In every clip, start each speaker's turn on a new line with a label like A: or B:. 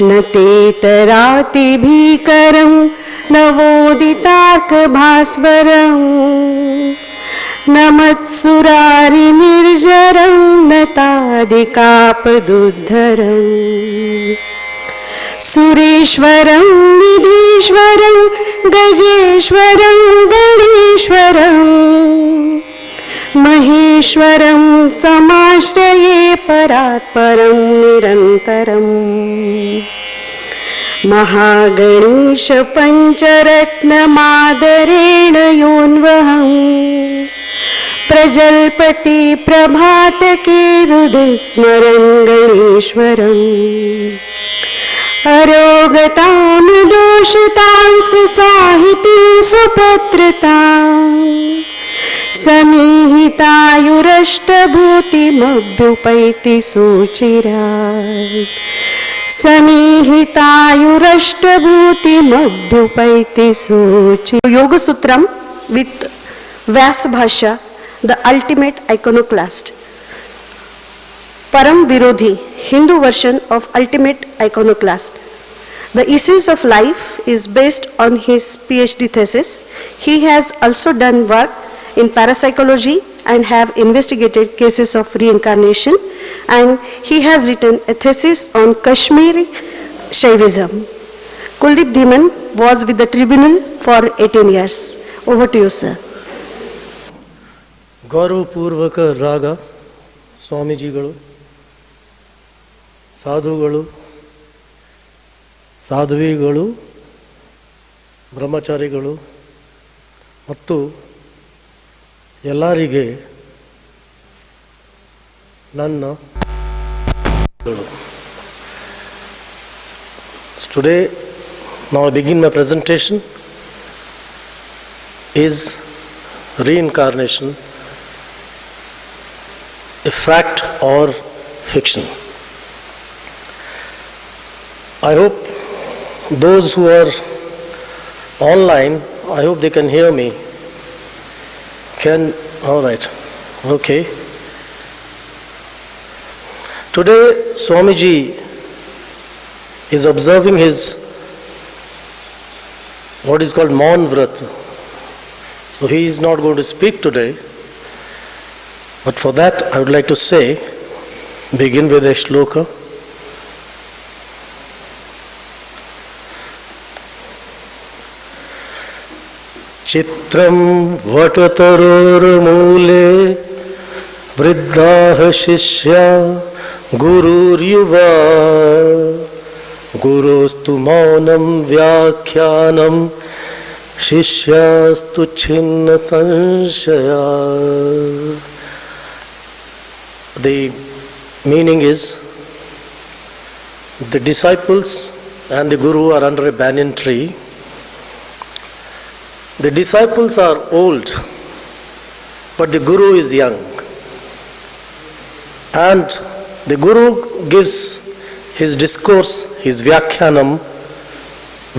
A: न तेतराति भीकरं नवोदितार्कभास्वरं न मत्सुरारि निर्जरं न तादिकापदुद्धरं सुरेश्वरं निधीश्वरं गजेश्वरं गणेश्वरं महेश्वरं समाश्रये परात्परं निरन्तरं महागणेश पञ्चरत्नमादरेण योऽन्वहम् प्रजल्पति प्रभातके हृदि गणेश्वरम् अरोगतां दोषतां सुसाहितीं सुपुत्रतां समीहितायुरष्टभूतिमभ्युपैति सुचिरात् समीहितायुरष्टभूतिमभ्युपैति सुचिरात्. Yogasutram with Vyasa Bhashya, the ultimate iconoclast. Param Virodhi, Hindu version of ultimate iconoclast. The essence of life is based on his PhD thesis. He has also done work in parapsychology and have investigated cases of reincarnation, and he has written a thesis on Kashmiri Shaivism. Kuldeep Dhiman was with the tribunal for 18 years. Over to you, sir.
B: ಗೌರವಪೂರ್ವಕ ರಾಗ ಸ್ವಾಮೀಜಿಗಳು, ಸಾಧುಗಳು, ಸಾಧ್ವಿಗಳು, ಬ್ರಹ್ಮಚಾರಿಗಳು ಮತ್ತು ಎಲ್ಲರಿಗೆ ನನ್ನ Today, now I begin my presentation is reincarnation, a fact or fiction. I hope those who are online, I hope they can hear me. All right, okay. Today Swamiji is observing his what is called Maun Vrat. So he is not going to speak today. But for that, I would like to say, begin with a shloka. Chitram vatataror mule vriddhah shishya gurur yuva gurustu maunam vyakhyanam shishyastu chinna sanshaya. The meaning is, the disciples and the Guru are under a banyan tree. The disciples are old, but the Guru is young. And the Guru gives his discourse, his Vyakhyanam,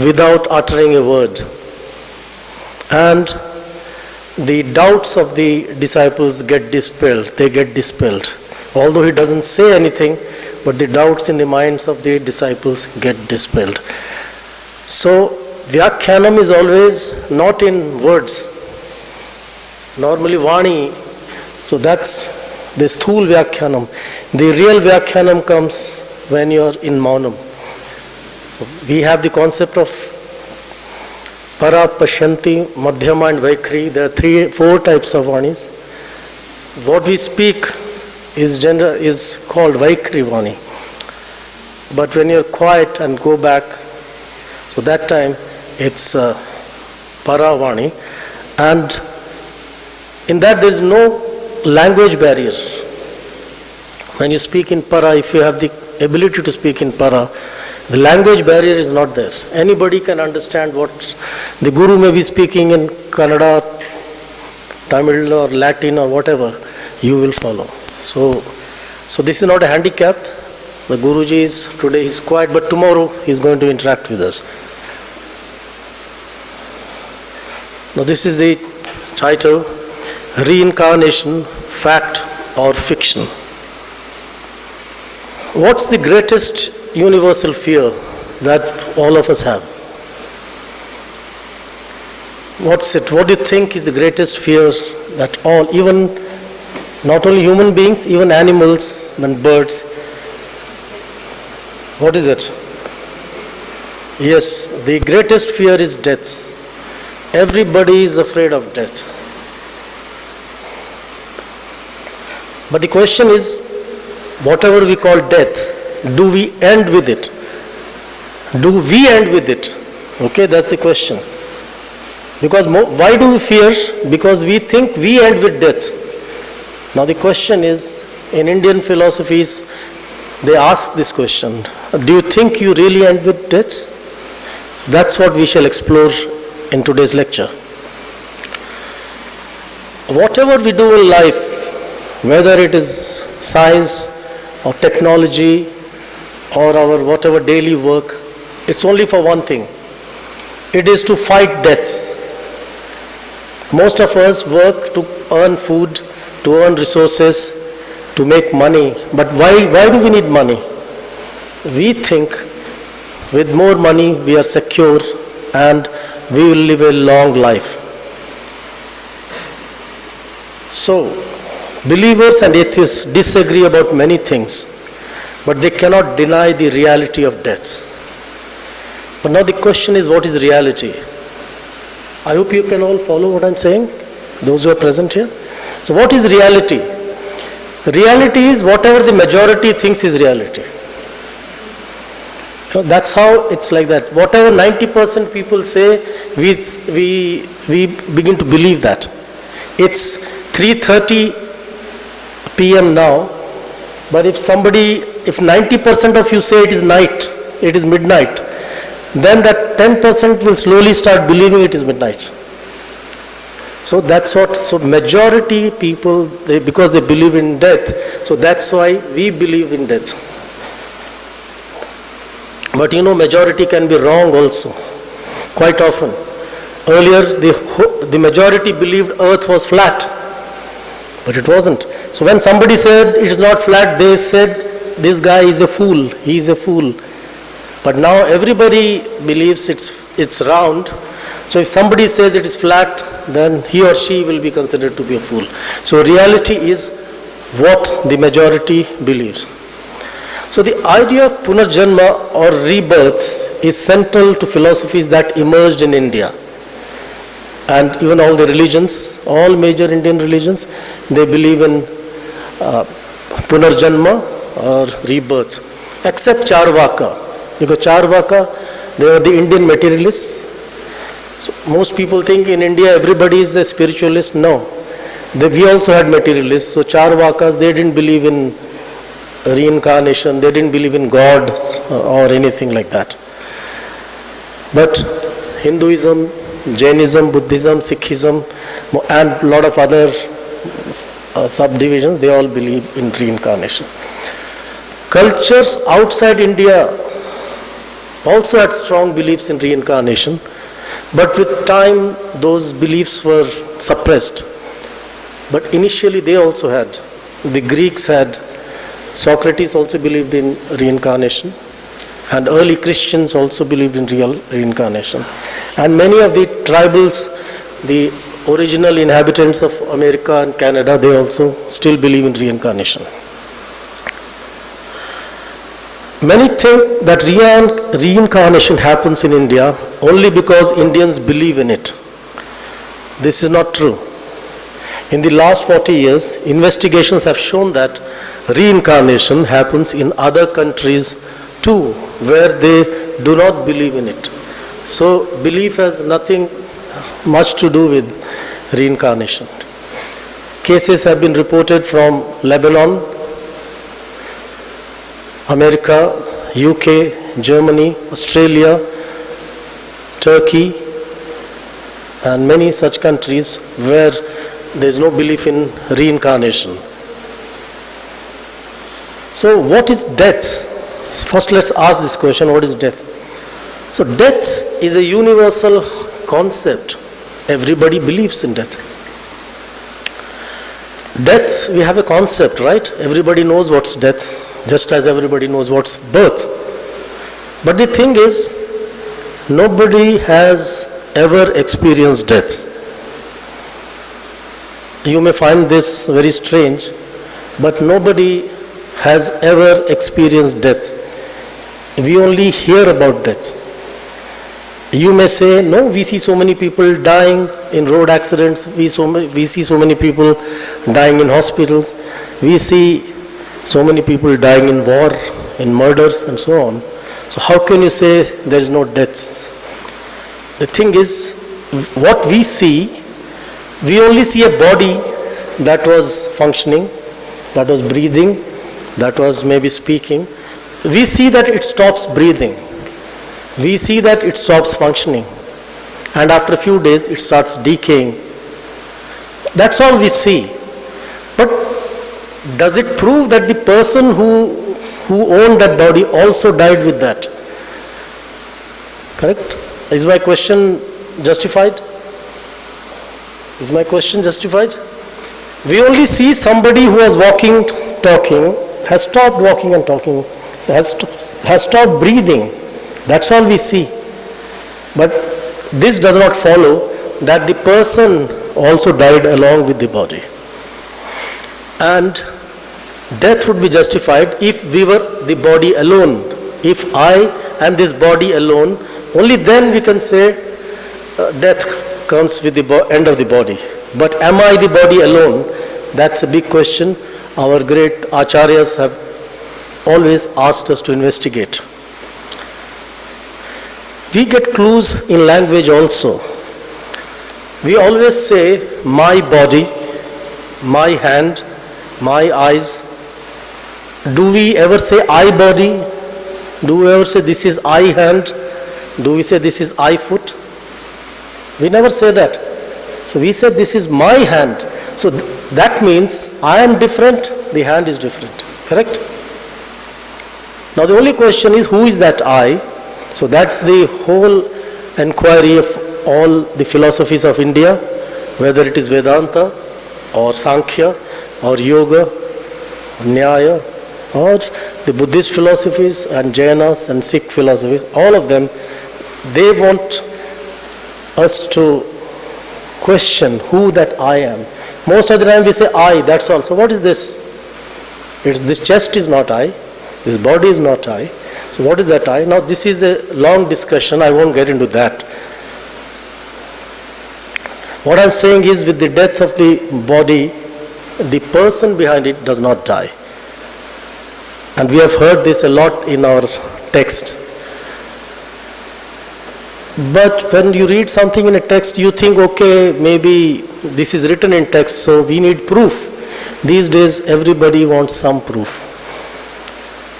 B: without uttering a word. And the doubts of the disciples get dispelled, they get dispelled. Although he doesn't say anything, but the doubts in the minds of the disciples get dispelled. So, Vyakhyanam is always not in words. Normally Vani, so that's the sthul Vyakhyanam. The real Vyakhyanam comes when you are in Maunam. So, we have the concept of Para, Pashyanti, Madhyama and Vaikhri. There are 4 types of Vanis. What we speak is called Vaikhri Vani. But when you're quiet and go back, so that time it's Para Vani. And in that there is no language barrier. When you speak in Para, if you have the ability to speak in Para, the language barrier is not there. Anybody can understand what the Guru may be speaking in Kannada, Tamil or Latin or whatever, you will follow. So this is not a handicap. The Guruji today is quiet, but tomorrow he is going to interact with us. Now this is the title, Reincarnation-Fact or Fiction. What's the greatest universal fear that all of us have. What's it? What do you think is the greatest fear that all, even not only human beings, even animals and birds, what is it? Yes, the greatest fear is death. Everybody is afraid of death. But the question is, whatever we call death, do we end with it? Do we end with it? Okay, that's the question. Because why do we fear? Because we think we end with death. Now the question is, in Indian philosophies, they ask this question, do you think you really end with death? That's what we shall explore in today's lecture. Whatever we do in life, whether it is science or technology or our whatever daily work, it's only for one thing. It is to fight death. Most of us work to earn food, to earn resources, to make money. But why do we need money? We think with more money we are secure and we will live a long life. So, believers and atheists disagree about many things, but they cannot deny the reality of death. But now the question is, what is reality? I hope you can all follow what I'm saying, those who are present here. So what is reality? Reality is whatever the majority thinks is reality. That's how it's like that. Whatever 90% people say, we begin to believe that. It's 3:30 p.m. now, but if 90% of you say it is night, it is midnight, then that 10% will slowly start believing it is midnight. So that's what, so majority people, because they believe in death, so that's why we believe in death. But majority can be wrong also, quite often. Earlier, the majority believed earth was flat, but it wasn't. So when somebody said it is not flat, they said, this guy is a fool, he is a fool. But now everybody believes it's round. So if somebody says it is flat, then he or she will be considered to be a fool. So reality is what the majority believes. So the idea of Punarjanma or rebirth is central to philosophies that emerged in India. And even all the religions, all major Indian religions, they believe in Punarjanma or rebirth, except Charvaka. Because Charvaka, they are the Indian materialists. So most people think in India everybody is a spiritualist. No. We also had materialists. So Charvakas, they didn't believe in reincarnation, they didn't believe in God or anything like that. But Hinduism, Jainism, Buddhism, Sikhism, and a lot of other subdivisions, they all believe in reincarnation. Cultures outside India also had strong beliefs in reincarnation, but with time those beliefs were suppressed. But initially they also had. The Greeks had. Socrates also believed in reincarnation, and early Christians also believed in reincarnation. And many of the tribals, the original inhabitants of America and Canada, they also still believe in reincarnation. Many think that reincarnation happens in India only because Indians believe in it. This is not true. In the last 40 years, investigations have shown that reincarnation happens in other countries too, where they do not believe in it. So belief has nothing much to do with reincarnation. Cases have been reported from Lebanon, America, UK, Germany, Australia, Turkey, and many such countries where there is no belief in reincarnation. So what is death? First let's ask this question, what is death? So death is a universal concept. Everybody believes in death. Death, we have a concept, right? Everybody knows what's death, just as everybody knows what's birth. But the thing is, nobody has ever experienced death. You may find this very strange, but nobody has ever experienced death. We only hear about death. You may say, no, we see so many people dying in road accidents, we see so many people dying in hospitals, we see so many people dying in war, in murders and so on. So how can you say there is no death? The thing is, what we see, we only see a body that was functioning, that was breathing, that was maybe speaking. We see that it stops breathing. We see that it stops functioning. And after a few days, it starts decaying. That's all we see. But does it prove that the person who owned that body also died with that? Correct? Is my question justified? Is my question justified? We only see somebody who was walking, talking, has stopped walking and talking, has stopped breathing. That's all we see. But this does not follow that the person also died along with the body. And death would be justified if we were the body alone. If I am this body alone, only then we can say death comes with the end of the body. But am I the body alone? That's a big question. Our great acharyas have always asked us to investigate. We get clues in language also. We always say, my body, my hand, my eyes. Do we ever say I body? Do we ever say this is I hand? Do we say this is I foot? We never say that. So we say this is my hand. So that means I am different, the hand is different. Correct? Now the only question is, who is that I? So that's the whole inquiry of all the philosophies of India, whether it is Vedanta or Saankhya or Yoga, or Nyaya, or the Buddhist philosophies and Jainas and Sikh philosophies, all of them, they want us to question who that I am. Most of the time we say I, that's all. So what is this? This chest is not I, this body is not I. So what is that I? Now this is a long discussion, I won't get into that. What I'm saying is, with the death of the body, the person behind it does not die. And we have heard this a lot in our text. But when you read something in a text, you think, okay, maybe this is written in text, so we need proof. These days, everybody wants some proof.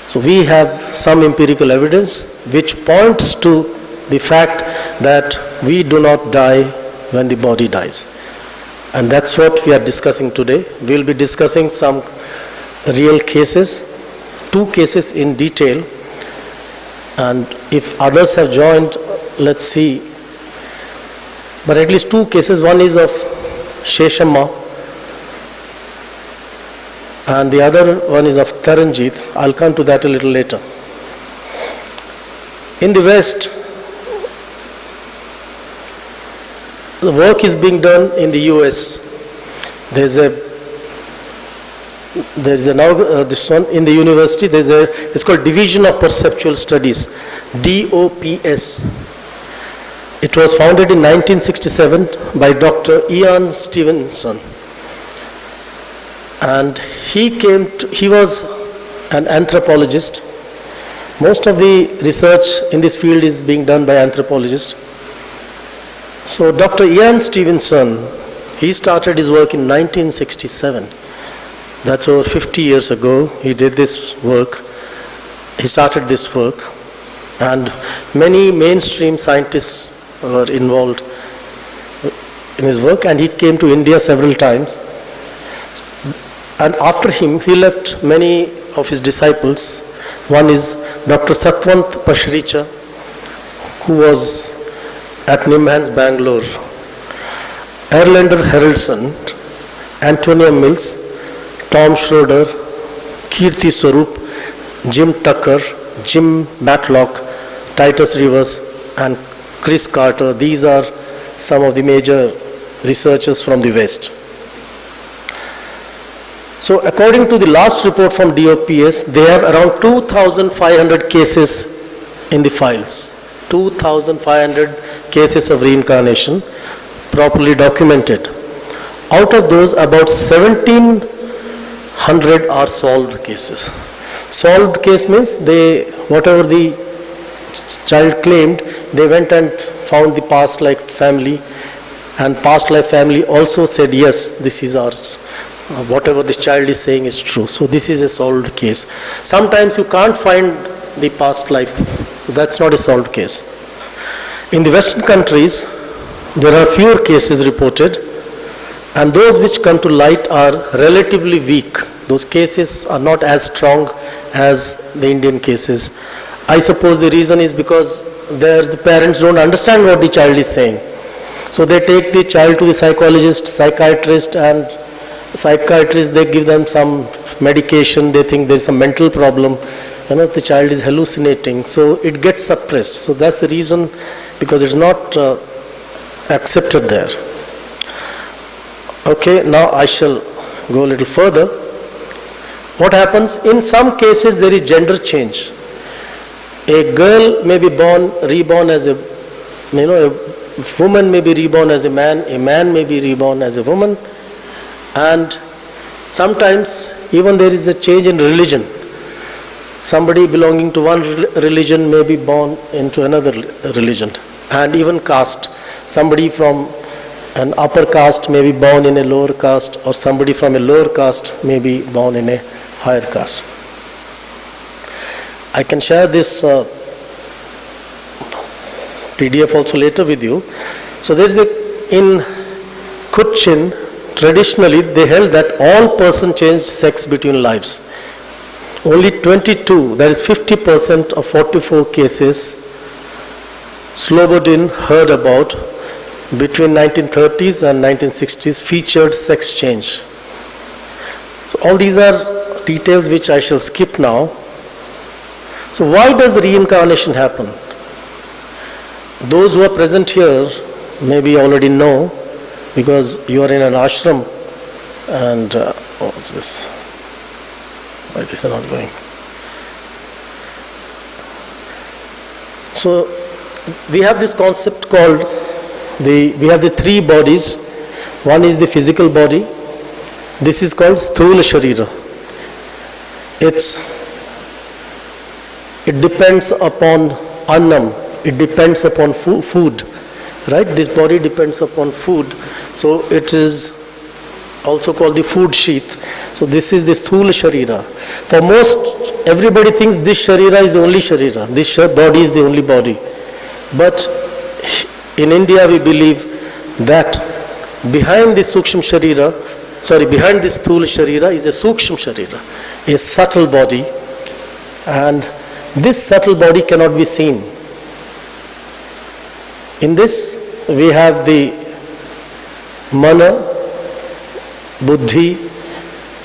B: So we have some empirical evidence which points to the fact that we do not die when the body dies. And that's what we are discussing today. We will be discussing some real cases, 2 cases in detail. And if others have joined, let's see. But at least 2 cases. One is of Sheshamma and the other one is of Taranjit. I'll come to that a little later. In the West, the work is being done in the US. There's now this one in the university. It's called Division of Perceptual Studies, DOPS. It was founded in 1967 by Dr. Ian Stevenson. And he was an anthropologist. Most of the research in this field is being done by anthropologists. So Dr. Ian Stevenson, he started his work in 1967. That's over 50 years ago. He did this work. He started this work. And many mainstream scientists were involved in his work, and he came to India several times. And after him, he left many of his disciples. One is Dr. Satwant Pashricha, who was at Nimhans, Bangalore. Erlander Haraldson, Antonia Mills, Tom Schroeder, Kirti Swarup, Jim Tucker, Jim Matlock, Titus Rivers and Chris Carter. These are some of the major researchers from the West. So according to the last report from DOPS, they have around 2,500 cases in the files. 2,500 cases of reincarnation properly documented. Out of those, about 1,700 are solved cases. Solved case means whatever the child claimed, they went and found the past life family, and past life family also said, yes, this is our, whatever this child is saying is true. So this is a solved case. Sometimes you can't find the past life. That's not a solved case. In the Western countries, there are fewer cases reported, and those which come to light are relatively weak. Those cases are not as strong as the Indian cases. I suppose the reason is because the parents don't understand what the child is saying. So they take the child to the psychologist, psychiatrist, and psychiatrist, they give them some medication. They think there is a mental problem. The child is hallucinating. So it gets suppressed. So that's the reason, because it's not accepted there. Okay, now I shall go a little further. What happens? In some cases there is gender change. A girl may be reborn as a woman may be reborn as a man may be reborn as a woman, and sometimes even there is a change in religion. Somebody belonging to one religion may be born into another religion, and even caste. Somebody from an upper caste may be born in a lower caste, or somebody from a lower caste may be born in a higher caste. I can share this PDF also later with you. So there is in Cochin, traditionally they held that all persons changed sex between lives. Only 22, that is 50% of 44 cases, Slobodin heard about between 1930s and 1960s featured sex change. So all these are details which I shall skip now. So why does reincarnation happen? Those who are present here maybe already know, because you are in an ashram, and what's this? Why this is not going? So we have this concept called we have the three bodies. One is the physical body. This is called Sthula Sharira. It depends upon annam. It depends upon food, right? This body depends upon food. So it is also called the food sheath. So this is the Sthula Sharira. For most, everybody thinks this Sharira is the only Sharira. This body is the only body. But in India we believe that behind this behind this Sthula Sharira is a Sukshma Sharira, a subtle body, and this subtle body cannot be seen. In this we have the Mana, Buddhi,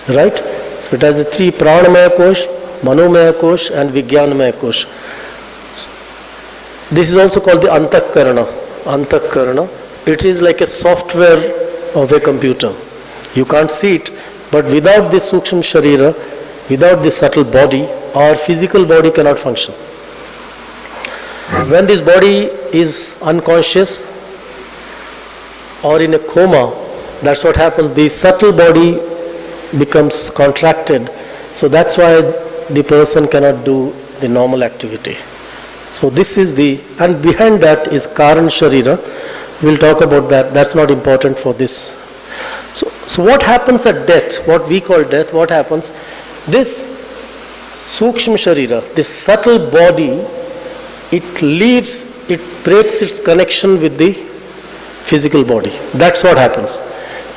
B: right? So it has the three Pranamaya Kosh, Manomaya Kosh and Vijnanamaya Kosh. This is also called the Antakarana. Antakarana. It is like a software of a computer. You can't see it, but without this Sukshma Sharira, without this subtle body, our physical body cannot function. When this body is unconscious or in a coma, that's what happens. The subtle body becomes contracted. So that's why the person cannot do the normal activity. So this is and behind that is Karan Sharira. We'll talk about that. That's not important for this. So what happens at death? What we call death, what happens? This Sukshma Sharira, this subtle body, it breaks its connection with the physical body. That's what happens.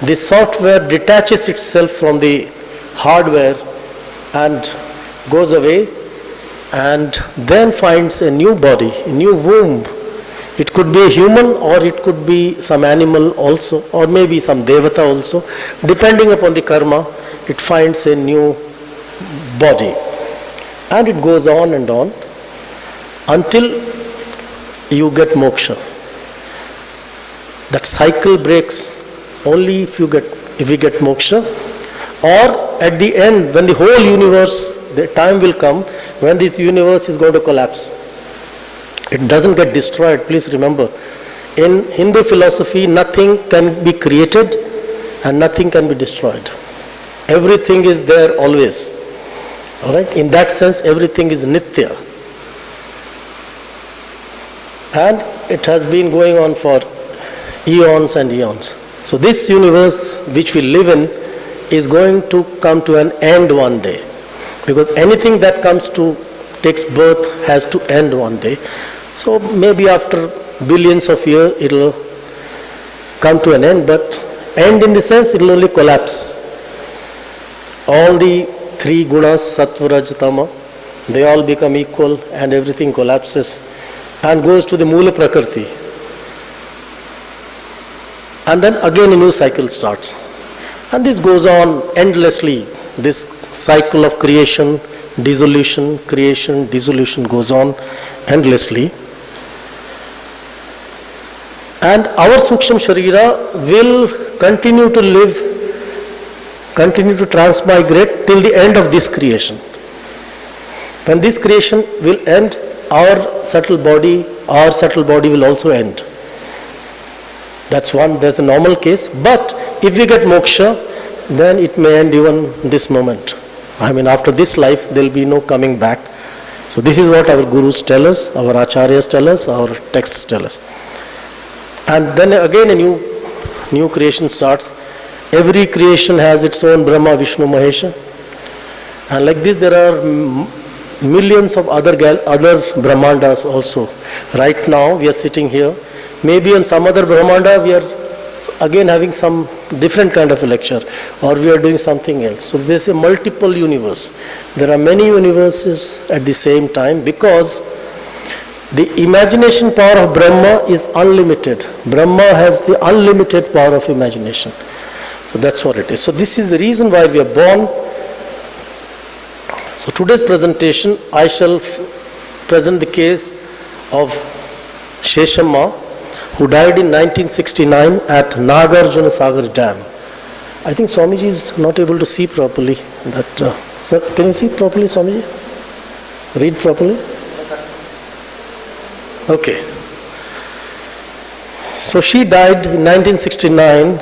B: The software detaches itself from the hardware and goes away, and then finds a new body, a new womb. It could be a human, or it could be some animal also, or maybe some devata also. Depending upon the karma, it finds a new body. And it goes on and on until you get moksha. That cycle breaks only if we get moksha, or at the end, when the whole universe, the time will come when this universe is going to collapse. It doesn't get destroyed, please remember. In Hindu philosophy, nothing can be created and nothing can be destroyed. Everything is there always. All right? In that sense, everything is nitya. And it has been going on for eons and eons. So this universe which we live in is going to come to an end one day. Because anything that takes birth has to end one day. So maybe after billions of years it will come to an end, but end in the sense it will only collapse. All the three gunas, sattva, raj, tama, they all become equal and everything collapses and goes to the Mula Prakriti. And then again a new cycle starts. And this goes on endlessly. This cycle of creation, dissolution goes on endlessly. And our Suksham Sharira will continue to live, continue to transmigrate till the end of this creation. When this creation will end, our subtle body will also end. That's a normal case. But if we get moksha, then it may end even this moment. I mean, after this life, there will be no coming back. So this is what our gurus tell us, our acharyas tell us, our texts tell us. And then again a new creation starts. Every creation has its own Brahma, Vishnu, Mahesha. And like this there are millions of other Brahmandas also. Right now we are sitting here. Maybe on some other Brahmanda we are again having some different kind of a lecture, or we are doing something else. So there is a multiple universe. There are many universes at the same time, because the imagination power of Brahma is unlimited. Brahma has the unlimited power of imagination. So that's what it is. So this is the reason why we are born. So today's presentation, I shall present the case of Sheshamma, who died in 1969 at Nagarjuna Sagar Dam. I think Swamiji is not able to see properly. Sir, can you see properly, Swamiji? Read properly? Okay. So she died in 1969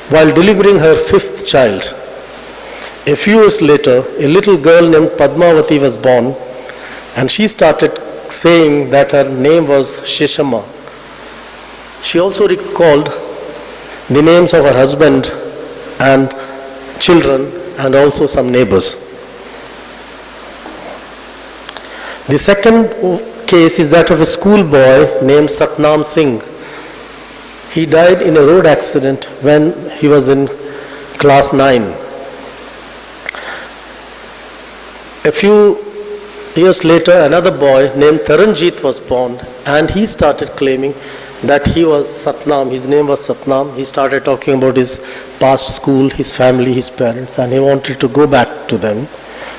B: while delivering her fifth child. A few years later, a little girl named Padmavati was born, and she started saying that her name was Sheshamma. She also recalled the names of her husband and children and also some neighbors. The second case is that of a schoolboy named Satnam Singh. He died in a road accident when he was in class 9. A few years later, another boy named Taranjit was born, and he started claiming that he was Satnam. His name was Satnam. He started talking about his past school, his family, his parents, and he wanted to go back to them.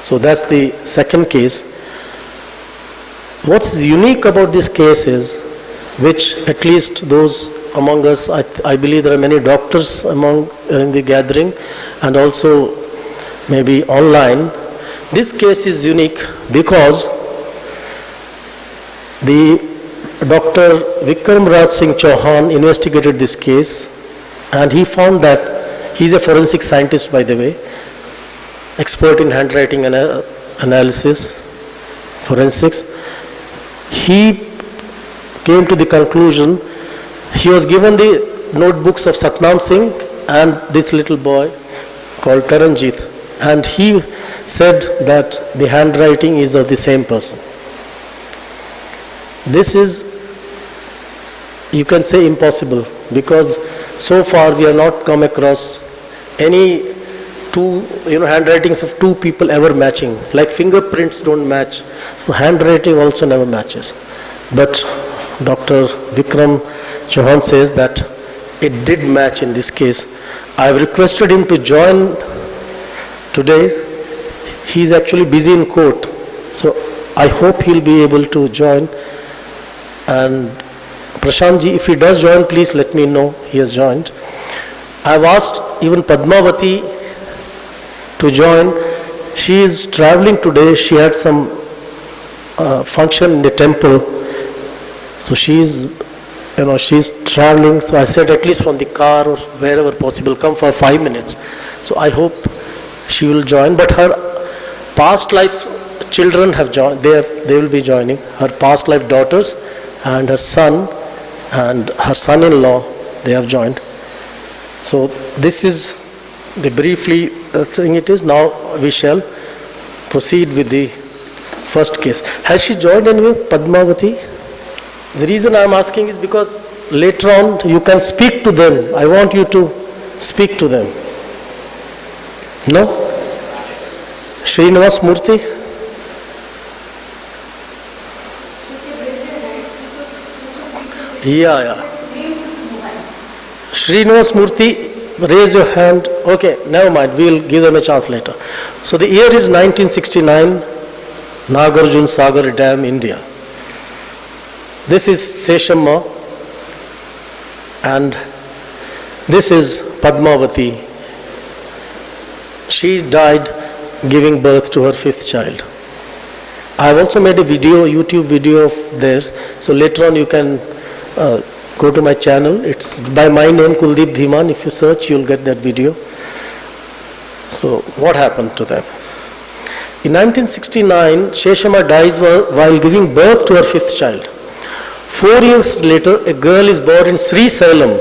B: So that's the second case. What's unique about this case is, which at least those among us, I believe there are many doctors in the gathering and also maybe online. This case is unique because the Dr. Vikram Raj Singh Chauhan investigated this case, and he found that he's a forensic scientist, by the way, expert in handwriting analysis, forensics. He came to the conclusion, he was given the notebooks of Satnam Singh and this little boy called Taranjit, and he said that the handwriting is of the same person. This is, you can say, impossible, because so far we have not come across any two handwritings of two people ever matching. Like fingerprints don't match, so handwriting also never matches. But Dr. Vikram Chauhan says that it did match in this case. I have requested him to join today. He is actually busy in court, so I hope he'll be able to join. And Prashantji, if he does join, please let me know he has joined. I have asked even Padmavati to join. She is traveling today. She had some function in the temple. So she's traveling. So I said at least from the car or wherever possible, come for 5 minutes. So I hope she will join. But her past life children have joined. They will be joining. Her past life daughters and her son and her son-in-law, they have joined. So this is the briefly thing it is. Now we shall proceed with the first case. Has she joined anyway, Padmavati? The reason I am asking is because later on you can speak to them. I want you to speak to them. No? Srinivas Murthy? Yeah. Srinivas Murthy, raise your hand. Okay, never mind. We'll give them a chance later. So the year is 1969, Nagarjun Sagar Dam, India. This is Seshamma and this is Padmavati. She died giving birth to her 5th child. I have also made a video, YouTube video of theirs. So later on you can go to my channel. It's by my name, Kuldeep Dhiman. If you search, you'll get that video. So what happened to them? In 1969, Sheshamma dies while giving birth to her 5th child. 4 years later, a girl is born in Sri Salem.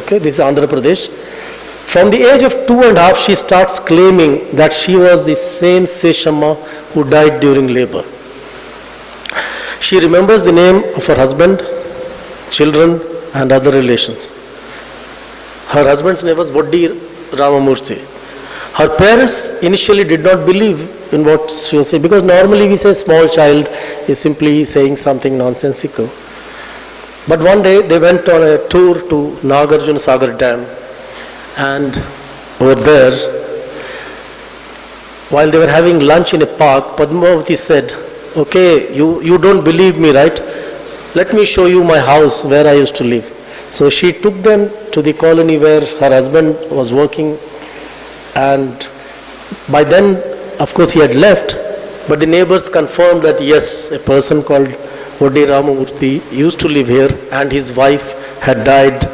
B: Okay, this is Andhra Pradesh. From the age of 2.5, she starts claiming that she was the same Seshamma who died during labor. She remembers the name of her husband, children and other relations. Her husband's name was Voddi Ramamurthy. Her parents initially did not believe in what she was saying, because normally we say small child is simply saying something nonsensical. But one day they went on a tour to Nagarjuna Sagar Dam, and over there, while they were having lunch in a park, Padmavati said, okay, you don't believe me, right? Let me show you my house where I used to live. So she took them to the colony where her husband was working, and by then, of course, he had left, but the neighbors confirmed that yes, a person called Voddi Ramamurthy used to live here, and his wife had died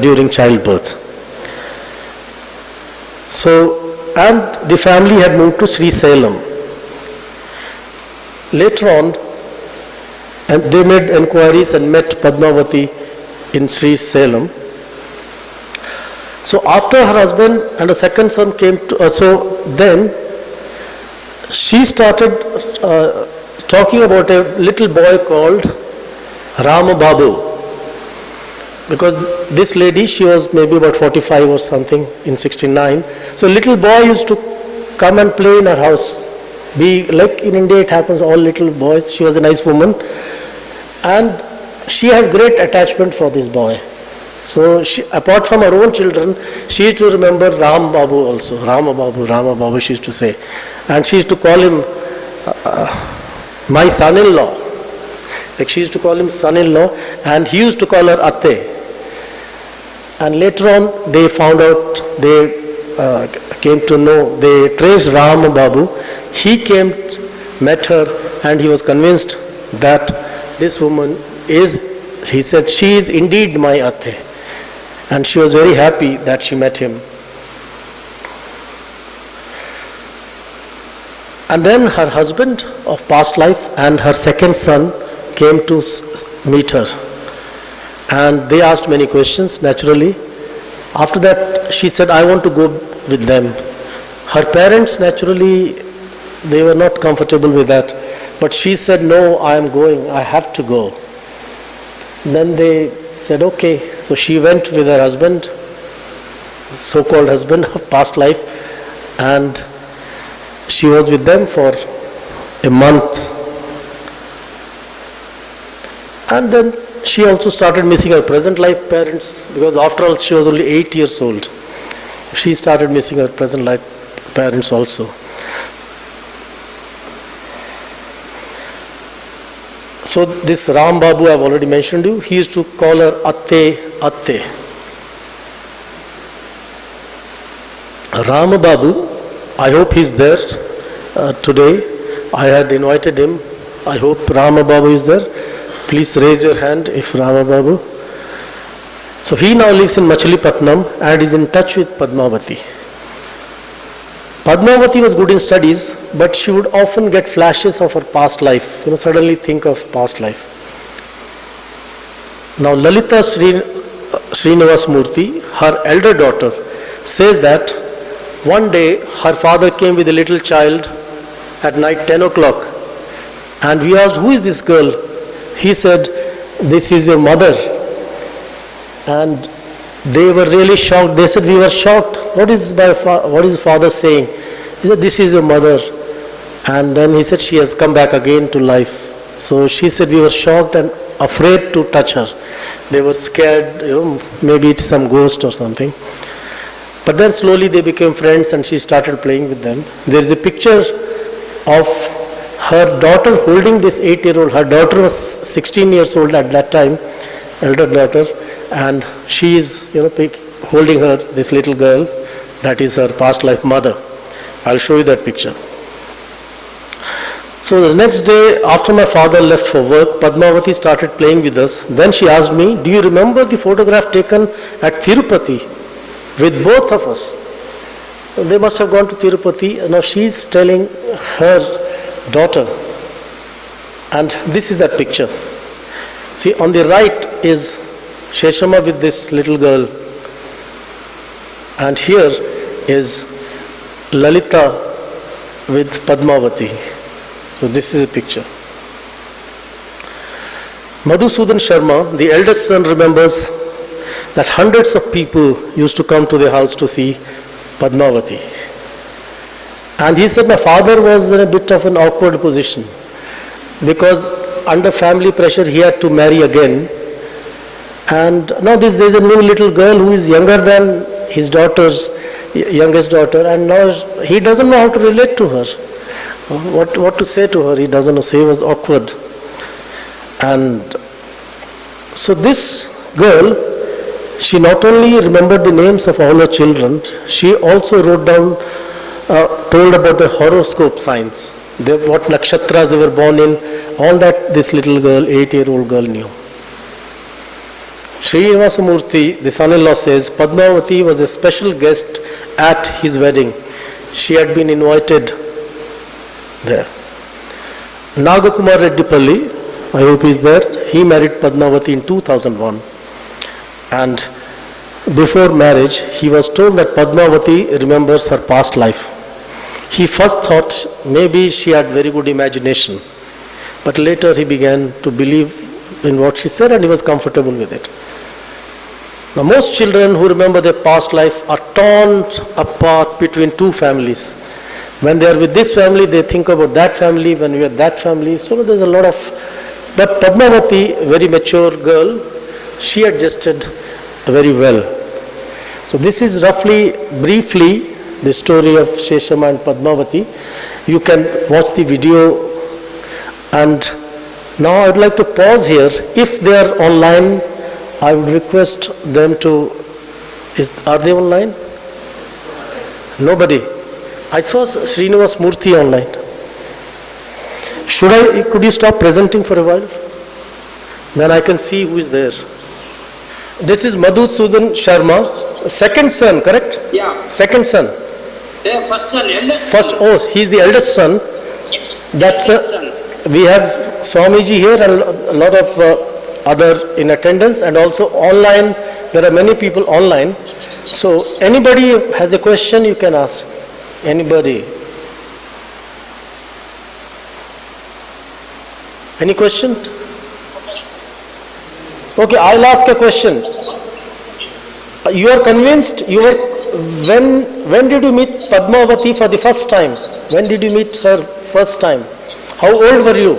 B: during childbirth. So, and the family had moved to Sri Salem. Later on, and they made enquiries and met Padmavati in Sri Salem. So after her husband and a second son came to, then she started talking about a little boy called Rama Babu. Because this lady, she was maybe about 45 or something in 69. So little boy used to come and play in her house. Like in India it happens, all little boys. She was a nice woman. And she had great attachment for this boy. So she, apart from her own children, she used to remember Ram Babu also. Rama Babu she used to say. And she used to call him my son-in-law. Like she used to call him son-in-law, and he used to call her Atte. And later on they found out, they came to know, they traced Ram Babu. He came, met her, and he was convinced that this woman is, he said, she is indeed my Atte. And she was very happy that she met him. And then her husband of past life and her second son came to meet her. And they asked many questions, naturally. After that, she said, I want to go with them. Her parents, naturally, they were not comfortable with that. But she said, no, I am going, I have to go. Then they said, okay. So she went with her husband, so-called husband of past life, and she was with them for a month. And then she also started missing her present life parents, because after all she was only 8 years old. She started missing her present life parents also. So this Ram Babu, I've already mentioned you, he used to call her Atte, Atte. Ram Babu, I hope he's there today. I had invited him. I hope Ram Babu is there. Please raise your hand if Ram Babu. So he now lives in Machilipatnam and is in touch with Padmavati. Padmavati was good in studies, but she would often get flashes of her past life, suddenly think of past life. Now Lalita Srinivas Murthy, her elder daughter, says that one day her father came with a little child at night 10 o'clock and we asked, who is this girl? He said, this is your mother. And they were really shocked. They said, we were shocked. What is father saying? He said, this is your mother. And then he said, she has come back again to life. So she said, we were shocked and afraid to touch her. They were scared, maybe it's some ghost or something. But then slowly they became friends and she started playing with them. There is a picture of her daughter holding this 8-year-old. Her daughter was 16 years old at that time, elder daughter. And she is, holding her, this little girl, that is her past life mother. I'll show you that picture. So the next day, after my father left for work, Padmavati started playing with us. Then she asked me, do you remember the photograph taken at Tirupati with both of us? They must have gone to Tirupati. Now she's telling her daughter. And this is that picture. See, on the right is Sheshama with this little girl, and here is Lalita with Padmavati. So this is a picture. Madhusudan Sharma, the eldest son, remembers that hundreds of people used to come to their house to see Padmavati. And he said my father was in a bit of an awkward position because under family pressure he had to marry again. And now there is a new little girl who is younger than his daughter's youngest daughter, and now he doesn't know how to relate to her. What to say to her, he doesn't know, so he was awkward. And so this girl, she not only remembered the names of all her children, she also wrote down, told about the horoscope signs, what nakshatras they were born in, all that this little girl, 8-year-old girl knew. Srinivasa Murthy, the son-in-law, says Padmavati was a special guest at his wedding. She had been invited there. Nagakumar Reddipalli, I hope he is there, he married Padmavati in 2001. And before marriage, he was told that Padmavati remembers her past life. He first thought maybe she had very good imagination, but later he began to believe in what she said and he was comfortable with it. Now most children who remember their past life are torn apart between two families. When they are with this family, they think about that family, when we are that family. So there's a lot of, but Padmavati, very mature girl, she adjusted very well. So this is roughly, briefly, the story of Sheshama and Padmavati. You can watch the video. And now I would like to pause here. If they are online, I would request them to, are they online? Nobody. I saw Srinivas Murthy online. Could you stop presenting for a while? Then I can see who is there. This is Madhusudan Sharma, second son, correct?
C: Yeah.
B: Second son.
C: Yeah, first son, eldest.
B: First, oh, he is the eldest son. That's we have Swamiji here and a lot of other in attendance, and also online. There are many people online. So anybody has a question, you can ask. Anybody? Any question? Okay, I'll ask a question. You are convinced? You were when did you meet Padmavati for the first time? When did you meet her first time? How old were you?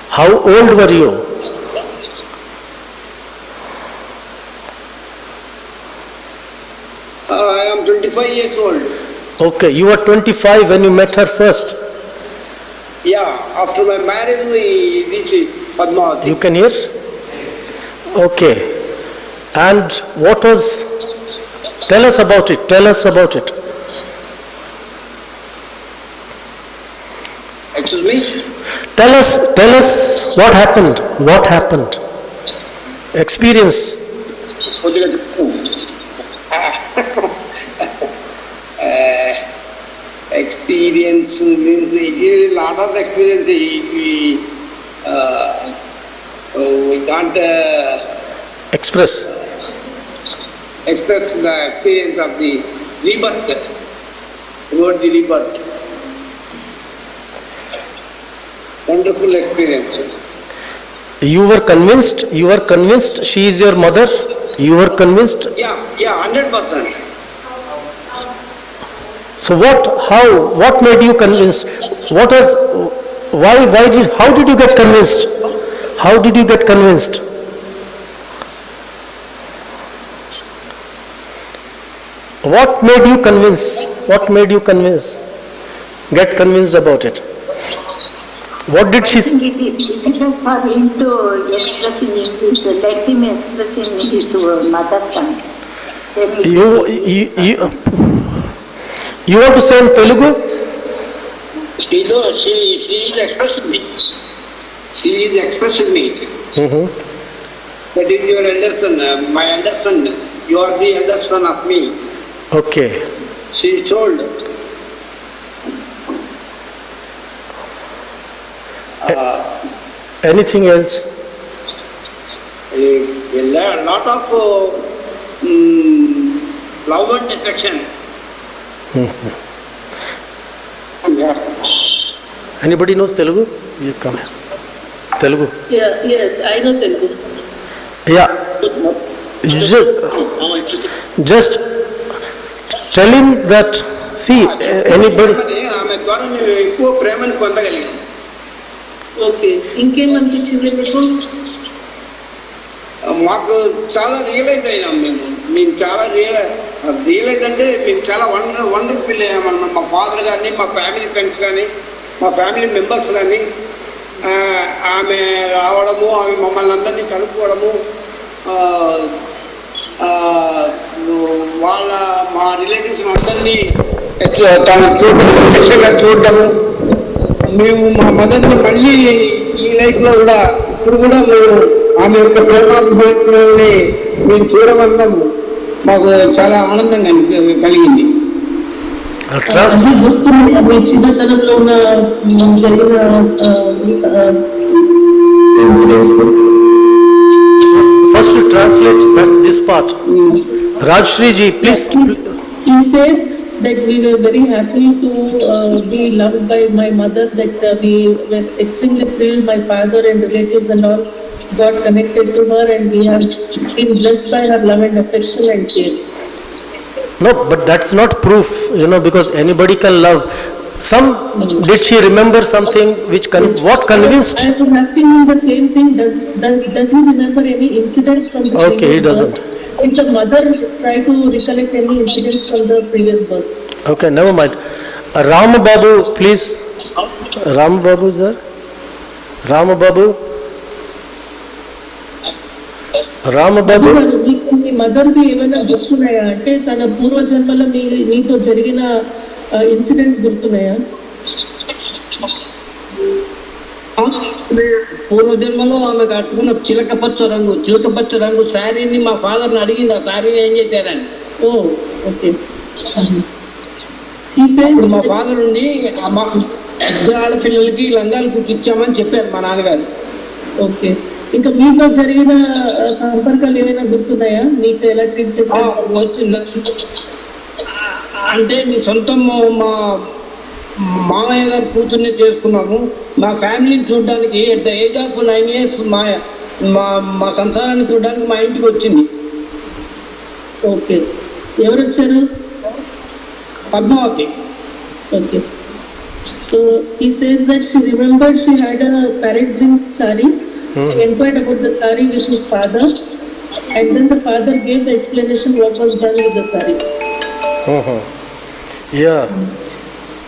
B: How old were you?
C: I am 25 years old.
B: Okay, you were 25 when you met her first.
C: Yeah, after my marriage we reached Padmavati.
B: You can hear? Okay. And what was, tell us about it, tell us about it.
C: Excuse me?
B: Tell us what happened. Experience.
C: Experience means it is a lot of experience. We can't
B: Express.
C: express the experience of the rebirth, about the rebirth. Wonderful experience.
B: You were convinced she is your mother? You were convinced?
C: Yeah, 100%.
B: So what made you convinced? How did you get convinced? How did you get convinced? What made you convince? Get convinced about it. What did she say?
D: It is for him to express in English, let him express in his mother tongue. Then it
B: You want to say in Telugu?
C: She is expressing me. She is expressing me. That is your elder son, my elder son. You are the elder son of me.
B: Okay.
C: She told.
B: Anything else?
C: A lot of love and affection. Yeah.
B: Anybody knows Telugu? You come here. Telugu.
E: Yes, I know Telugu.
B: Yeah. Just tell him that, see, anybody.
C: ఆమె ద్వారా నేను ఎక్కువ ప్రేమను పొందగలిగాను.
E: Okay, ఇంకేమనిపించింది మీకు?
C: మాకు చాలా realise అయినాం మేము చాలా రియలైజ్ అంటే మేము చాలా వండర్ఫుల్ అయ్యామన్నమాట. మా ఫాదర్ కానీ, మా ఫ్యామిలీ ఫ్రెండ్స్ కానీ, మా ఫ్యామిలీ మెంబర్స్ కానీ ఆమె రావడము, ఆమె మమ్మల్ని అందరినీ కనుక్కోవడము, వాళ్ళ మా రిలేటివ్స్ అందరినీ చూడటము, మేము మా మదర్ని మళ్ళీ ఈ లైఫ్లో కూడా ఇప్పుడు కూడా మేము ఆమె యొక్క ప్రేమాభిమానాన్ని మేము చూడవడం మాకు చాలా ఆనందంగా కలిగింది.
E: మీ చిన్నతనంలో ఉన్న జరిగిన incidents.
B: First to translate this part. Rajshri ji, please.
E: He says that we were very happy to be loved by my mother, that we were extremely thrilled, my father and relatives and all got connected to her, and we have been blessed by her love and affection and care.
B: No, but that's not proof, because anybody can love. Did she remember something what convinced?
E: I was asking him the same thing. Does he remember any incidents from the
B: Okay, he doesn't.
E: Did the mother try to recollect any incidents from the previous birth?
B: Okay, never mind. Ram Babu, please. Ram Babu is there? Ram Babu? Ram Babu?
E: మీకు మీ మదర్ది ఏమైనా గుర్తున్నాయా? అంటే తన పూర్వజన్మలో మీతో జరిగిన incidents గుర్తున్నాయా?
C: పూర్వజన్మలో ఆమె కట్టుకున్న చిలకపచ్చ రంగు శారీని మా ఫాదర్ని అడిగింది, ఆ శారీని ఏం చేశారని.
E: ఓకే.
C: మా ఫాదర్ ఉండి మా ఇద్దరు ఆడపిల్లలకి లంగాలు కుట్టించామని చెప్పారు మా నాన్నగారు.
E: ఓకే. ఇంకా మీతో జరిగిన సంపర్కాలు ఏమైనా గుర్తున్నాయా? మీకు ఎలా ట్రీట్ చేశారు?
C: అంటే మీ సొంతం మా మామయ్య గారు కూతుర్ని చేసుకున్నాము. మా ఫ్యామిలీని చూడడానికి at the age of 9 years మా సంసారాన్ని చూడడానికి మా ఇంటికి వచ్చింది.
E: ఓకే. ఎవరు వచ్చారు?
C: Padmavathi.
E: Okay. So he says that she remembered she had a parrot green saree. She inquired about the saree with his father, and then the father gave the explanation what was done with the saree.
B: Yeah.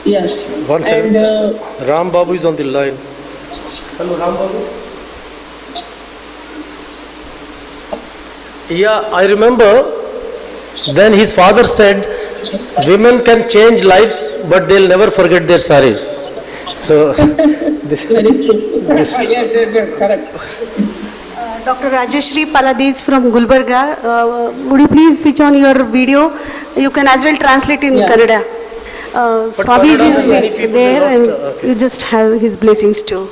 E: Yeah.
B: One second.
E: And
B: Ram Babu is on the line. Hello, Ram Babu. Yeah, I remember then his father said, women can change lives, but they'll never forget their saris. So, this,
E: very true.
C: Yes, correct.
A: Dr. Rajeshri Paladis from Gulbarga, would you please switch on your video? You can as well translate in Kannada. Swamiji is there and you just have his blessings too.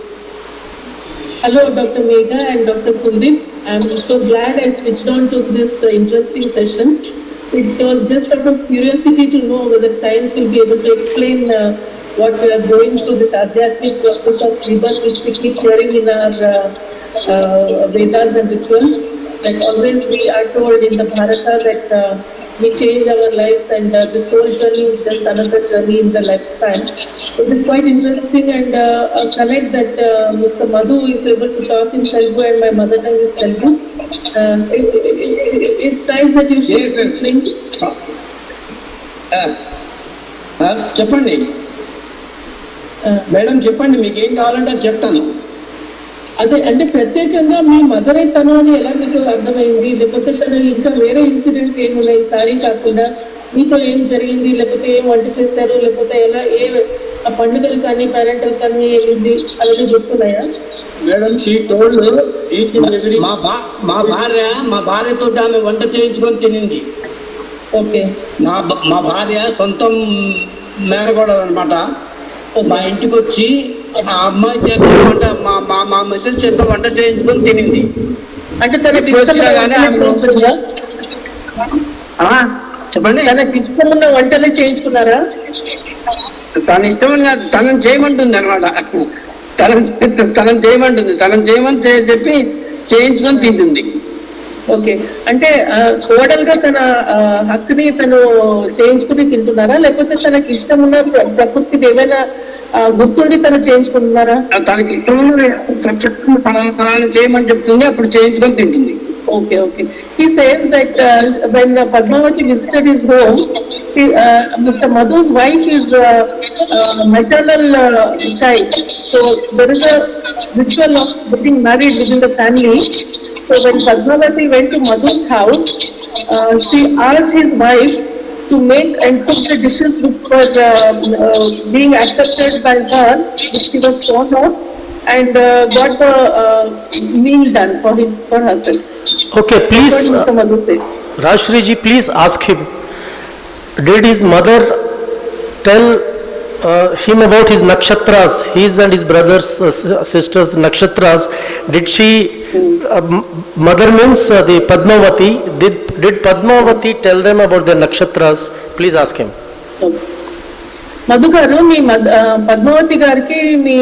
E: Hello, Dr. Megha and Dr. Kuldeep. I'm so glad I switched on to this interesting session. It was just out of curiosity to know whether science will be able to explain what we are going through, this Adhyatmic process of rebirth which we keep hearing in our Vedas and rituals. Like always we are told in the Bharata that we change our lives and this whole journey is just another journey in the lifespan. It is quite interesting and a connect that Mr. Madhu is able to talk in Telugu and my mother tongue is Telugu. It's nice that you share this link.
C: చెప్పండి madam, చెప్పండి మీకు ఏం కావాలంటే అది చెప్తాను.
E: అదే అంటే ప్రత్యేకంగా మీ మదర్ తను అని ఎలా మీకు అర్థమైంది, లేకపోతే తను ఇంకా వేరే ఇన్సిడెంట్స్ ఏమున్నాయి సారీ కాకుండా మీతో ఏం జరిగింది, లేకపోతే ఏం వంట చేశారు, లేకపోతే ఎలా ఏ పండుగలు కానీ పేరెంటల్ కానీ వెళ్ళింది అలాగే చెప్తున్నాయా?
C: Madam she told each and every మా భార్యతో ఆమె వంట చేయించుకొని తినింది.
E: ఓకే.
C: మా భార్య సొంతం మేనగోడలు అనమాట. మా ఇంటికి వచ్చి ఆ అమ్మాయి చేత వంట మా మిస్సెస్ చేత వంట చేయించుకొని తినింది.
E: అంటే తనకి
C: చెప్పండి,
E: తనకి ఇష్టమున్న వంటలే చేయించుకున్నారా?
C: తన ఇష్టమని కాదు, తనని చేయమంటుంది అనమాట. తనని చేయమని చెప్పి చేయించుకొని తింటుంది.
E: ఓకే. అంటే కోడలుగా తన హక్కుని తను చేయించుకుని తింటున్నారా, లేకపోతే తనకి ఇష్టం ఉన్న ప్రకృతిని ఏమైనా గుర్తుండి తను చేయించుకుంటున్నారా?
C: తనకి ఇష్టం పలానా చేయమని చెప్తుంది, అప్పుడు చేయించుకొని తింటుంది.
E: Okay, okay. He says that when Padmavati visited his home, Mr. Madhu's wife is maternal child. So there is a ritual of getting married within the family. So when Padmavati went to Madhu's house, she asked his wife to make and cook the dishes which were being accepted by her, which she was fond of, and got the meal done for herself.
B: Okay, please,
E: Mr. Madhu said.
B: Rajshri ji, please ask him, did his mother tell him about his nakshatras, his and his brothers, sisters' nakshatras? Did she, mother means the Padmavati, did Padmavati tell them about their nakshatras? Please ask him.
E: Okay. Madhu గారు, మీ పద్మావతి గారికి మీ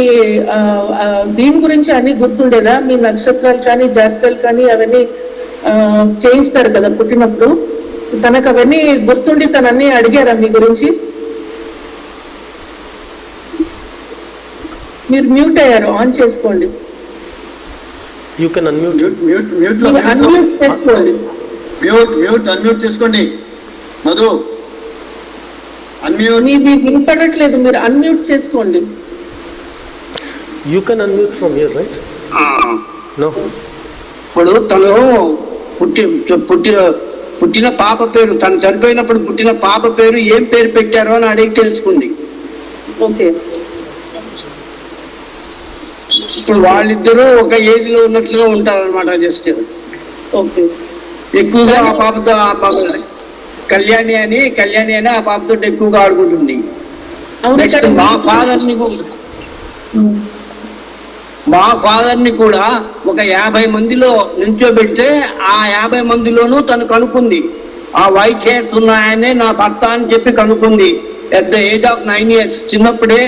E: దీని గురించి అన్ని గుర్తుండేదా? మీ నక్షత్రాలు కానీ జాతకాలు కానీ అవన్నీ చేయిస్తారు కదా పుట్టినప్పుడు, తనకు అవన్నీ గుర్తుండి తను అన్ని అడిగారా మీ గురించి? మీరు మ్యూట్ అయ్యారు, ఆన్ చేసుకోండి.
B: You can unmute.
E: అన్మ్యూట్ చేసుకోండి.
F: అన్మ్యూట్ చేసుకోండి. మధు
E: మీది వినపడట్లేదు, మీరు అన్మ్యూట్ చేసుకోండి.
B: You can unmute from here, right? No.
C: ఇప్పుడు తను పుట్టిన పాప పేరు, తను చనిపోయినప్పుడు పుట్టిన పాప పేరు ఏం పేరు పెట్టారో అని అడిగి తెలుసుకుంది.
E: ఓకే.
C: ఇప్పుడు వాళ్ళిద్దరూ ఒక ఏజ్ లో ఉన్నట్లుగా ఉంటారు అనమాట. Just
E: okay.
C: ఎక్కువగా ఆ పాపతో కళ్యాణి అని ఆ పాపతో ఎక్కువగా ఆడుకుంటుంది. నెక్స్ట్ మా ఫాదర్ ని కూడా ఒక 50 మందిలో నిల్చోబెడితే ఆ 50 మందిలోనూ తను కనుక్కుంది, ఆ వైట్ హెయిర్స్ ఉన్నాయనే నా భర్త అని చెప్పి కనుక్కుంది. At the age of 9 years చిన్నప్పుడే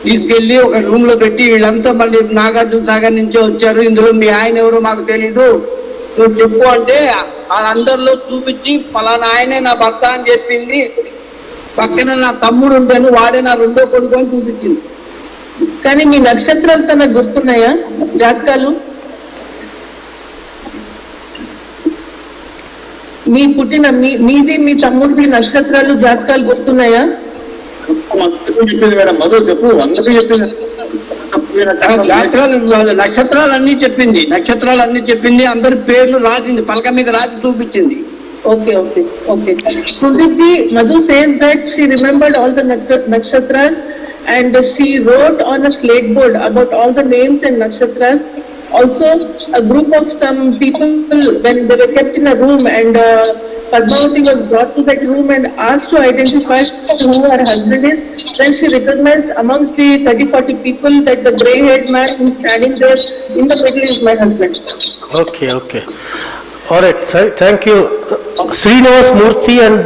C: తీసుకెళ్లి ఒక రూమ్ లో పెట్టి, వీళ్ళంతా మళ్ళీ నాగార్జున సాగర్ నుంచి వచ్చారు, ఇందులో మీ ఆయన ఎవరో మాకు తెలీదు, నువ్వు చెప్పు అంటే వాళ్ళందరిలో చూపించి పలానా ఆయనే నా భర్త అని చెప్పింది. పక్కన నా తమ్ముడు ఉంటాను, వాడే నా రెండో కొడుకు అని చూపించింది.
E: కానీ మీ నక్షత్రాలు తనకు గుర్తున్నాయా, జాతకాలు? మీ పుట్టిన మీది మీ తమ్ముడికి నక్షత్రాలు జాతకాలు గుర్తున్నాయా?
F: చెప్పింది మేడం, మధు చెప్పు, అందరూ చెప్పింది.
C: నక్షత్రాలన్నీ చెప్పింది, అందరి పేర్లు రాసింది, పలక మీద రాసి చూపించింది.
E: Okay. Kuldeep ji, Madhu says that she remembered all the nakshatras and she wrote on a slate board about all the names and nakshatras. Also, a group of some people, when they were kept in a room and Padmavati was brought to that room and asked to identify who her husband is, then she recognized amongst the 30-40 people that the grey-haired man who is standing there in the middle is my husband.
B: Okay. All right, thank you. Srinivas Murthy and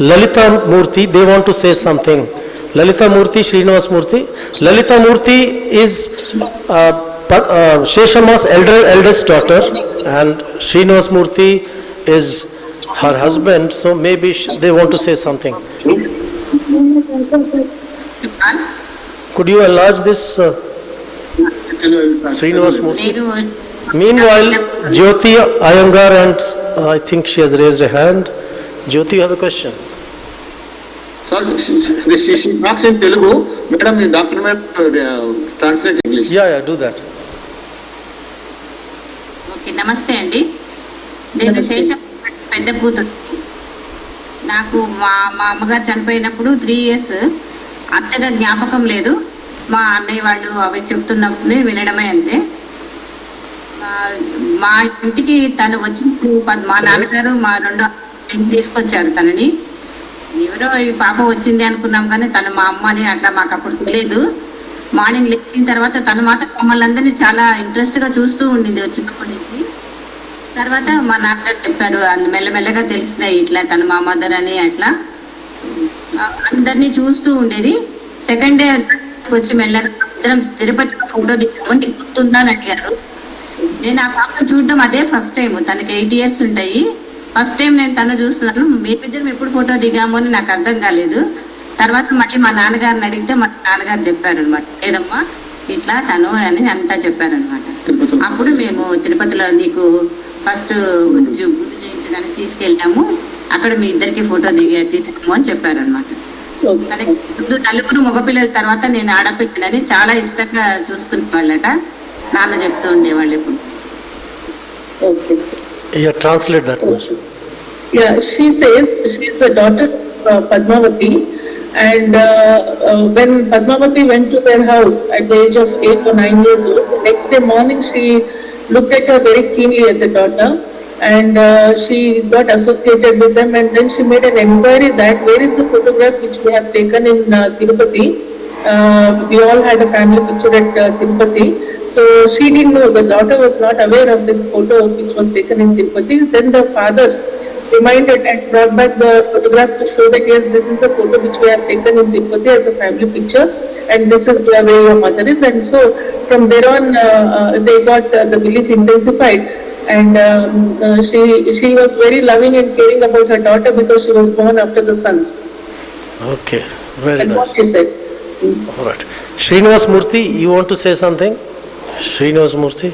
B: Lalita Murthy, they want to say something. Lalita Murthy, Srinivas Murthy. Lalita Murthy is Sheshamma's eldest daughter, and Srinivas Murthy is her husband, so maybe they want to say something. Could you enlarge this, Srinivas Murthy? Meanwhile, Jyoti Iyengar, and I think she has raised a hand. Jyoti, you have a question?
F: Sir, she talks in Telugu. Madam, Dr. may translate English.
B: Yeah, do that.
G: Okay, namaste andi. నేను శేషం పెద్ద కూతురు. నాకు మా అమ్మగారు చనిపోయినప్పుడు 3 years అంతగా జ్ఞాపకం లేదు. మా అన్నయ్య వాళ్ళు అవి చెప్తున్నప్పుడు వినడమే అంతే. మా ఇంటికి తను వచ్చినప్పుడు మా నాన్నగారు మా రెండో తీసుకొచ్చారు తనని. ఎవరో ఈ పాప వచ్చింది అనుకున్నాం కానీ తను మా అమ్మ అని అట్లా మాకు అప్పుడు తెలియదు. మార్నింగ్ లేచిన తర్వాత తను మాత్రం మమ్మల్ని అందరినీ చాలా ఇంట్రెస్ట్గా చూస్తూ ఉండింది వచ్చినప్పటి నుంచి. తర్వాత మా నాన్నగారు చెప్పారు, మెల్లమెల్లగా తెలిసినాయి ఇట్లా తను మా మదర్ అని. అట్లా అందరినీ చూస్తూ ఉండేది. సెకండ్ డే వచ్చి మెల్లగా ఇద్దరం తిరుపతి ఫోటో దిగాము, నీకు గుర్తుందా అని అడిగారు. నేను ఆ పాపను చూడడం అదే ఫస్ట్ టైం. తనకి 8 years ఉంటాయి. ఫస్ట్ టైం నేను తను చూస్తున్నాను. మేమిద్దరం ఎప్పుడు ఫోటో దిగాము అని నాకు అర్థం కాలేదు. తర్వాత మళ్ళీ మా నాన్నగారిని అడిగితే మా నాన్నగారు చెప్పారు అనమాట, లేదమ్మా ఇట్లా తను అని అంతా చెప్పారనమాట. అప్పుడు మేము తిరుపతిలో నీకు ఫస్ట్ గుండు చేయించడానికి తీసుకెళ్ళాము, అక్కడ మీ ఇద్దరికి ఫోటో తీసాము అని చెప్పారనమాట. తనకి ముందు 4 మగపిల్లల తర్వాత నేను ఆడపిల్లలని చాలా ఇష్టంగా చూసుకునే వాళ్ళట. నాన్న చెప్తూ ఉండేవాళ్ళు ఎప్పుడు.
E: Okay.
B: Yeah, translate that one.
E: Yeah, she says she is the daughter of Padmavati, and when Padmavati went to their house at the age of 8 or 9 years old, the next day morning she looked at her very keenly at the daughter, and she got associated with them, and then she made an inquiry that where is the photograph which we have taken in Tirupati. We all had a family picture at Tirupati. So she didn't know, the daughter was not aware of the photo which was taken in Tirupati. Then the father reminded and brought back the photograph to show that yes, this is the photo which we have taken in Tirupati as a family picture, and this is where your mother is. And so from there on they got the belief intensified, and she was very loving and caring about her daughter because she was born after the sons.
B: Okay, very
E: That's
B: nice.
E: what she said.
B: All right. Srinivas Murthy, you want to say something? Srinivas Murthy?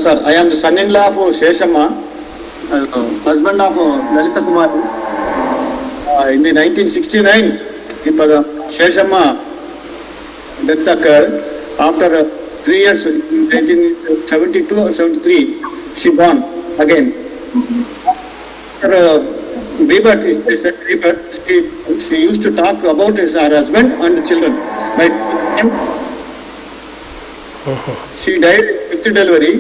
F: Sir, I am the son-in-law of Sheshamma, husband of Lalita Kumari. In the 1969, Sheshamma death occurred. After 3 years, 1972 or 73, she born again. After rebirth, she used to talk about her husband and the children. She died 5th delivery.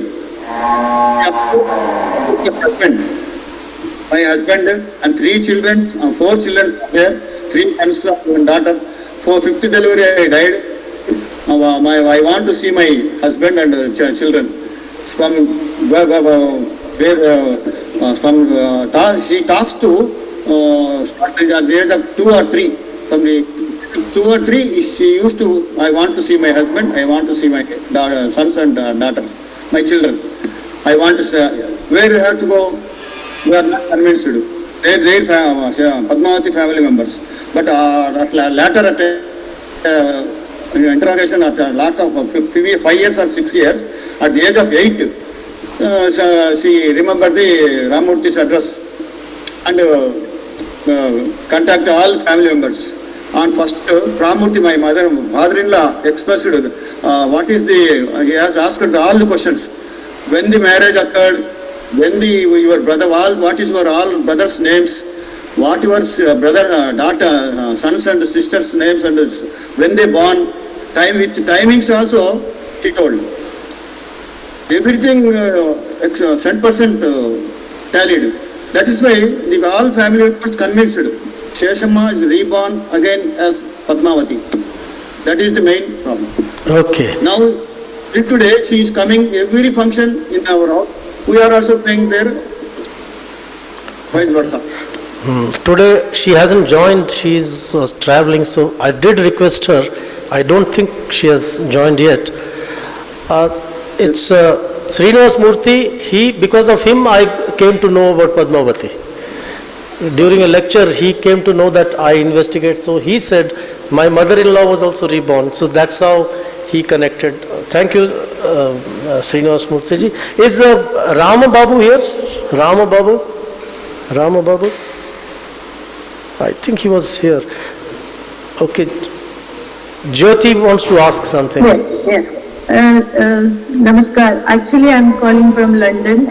F: My husband and 3 children, 4 children there, 3 sons and daughter. For 5th delivery I died. I want to see my husband and children. She talks to at the age of 2 or 3. From the 2 or 3, she used to, I want to see my husband, I want to see my sons and daughters, my children. I want to say, where you have to go, we are not convinced to do. They Padmavati family members. But later at interrogation at a lot of 5 years or 6 years, at the age of 8, she remembered the Ramurthi's address. And contact all family members. On first, Pramurti, my mother-in-law, expressed what is the, he has asked all the questions. When the marriage occurred, when your brother, what is your all brothers' names, what your brother, daughter, sons and sisters' names, and when they born, with timings also, she told. Everything 100% tallied. That is why the all family members convinced Sheshamma is reborn again as Padmavati. That is the main problem.
B: Okay.
F: Now, today she is coming every function in our house. We are also paying there, vice versa.
B: Today she hasn't joined, she is traveling, so I did request her. I don't think she has joined yet. It's Srinivas Murthy, because of him I came to know about Padmavati. During a lecture he came to know that I investigate, so he said my mother-in-law was also reborn, so that's how he connected. Thank you, Srinivas Murthy ji. Is Rama Babu here? Rama Babu? I think he was here. Okay. Jyoti wants to ask something.
H: Yes. Namaskar. Actually, I am calling from London.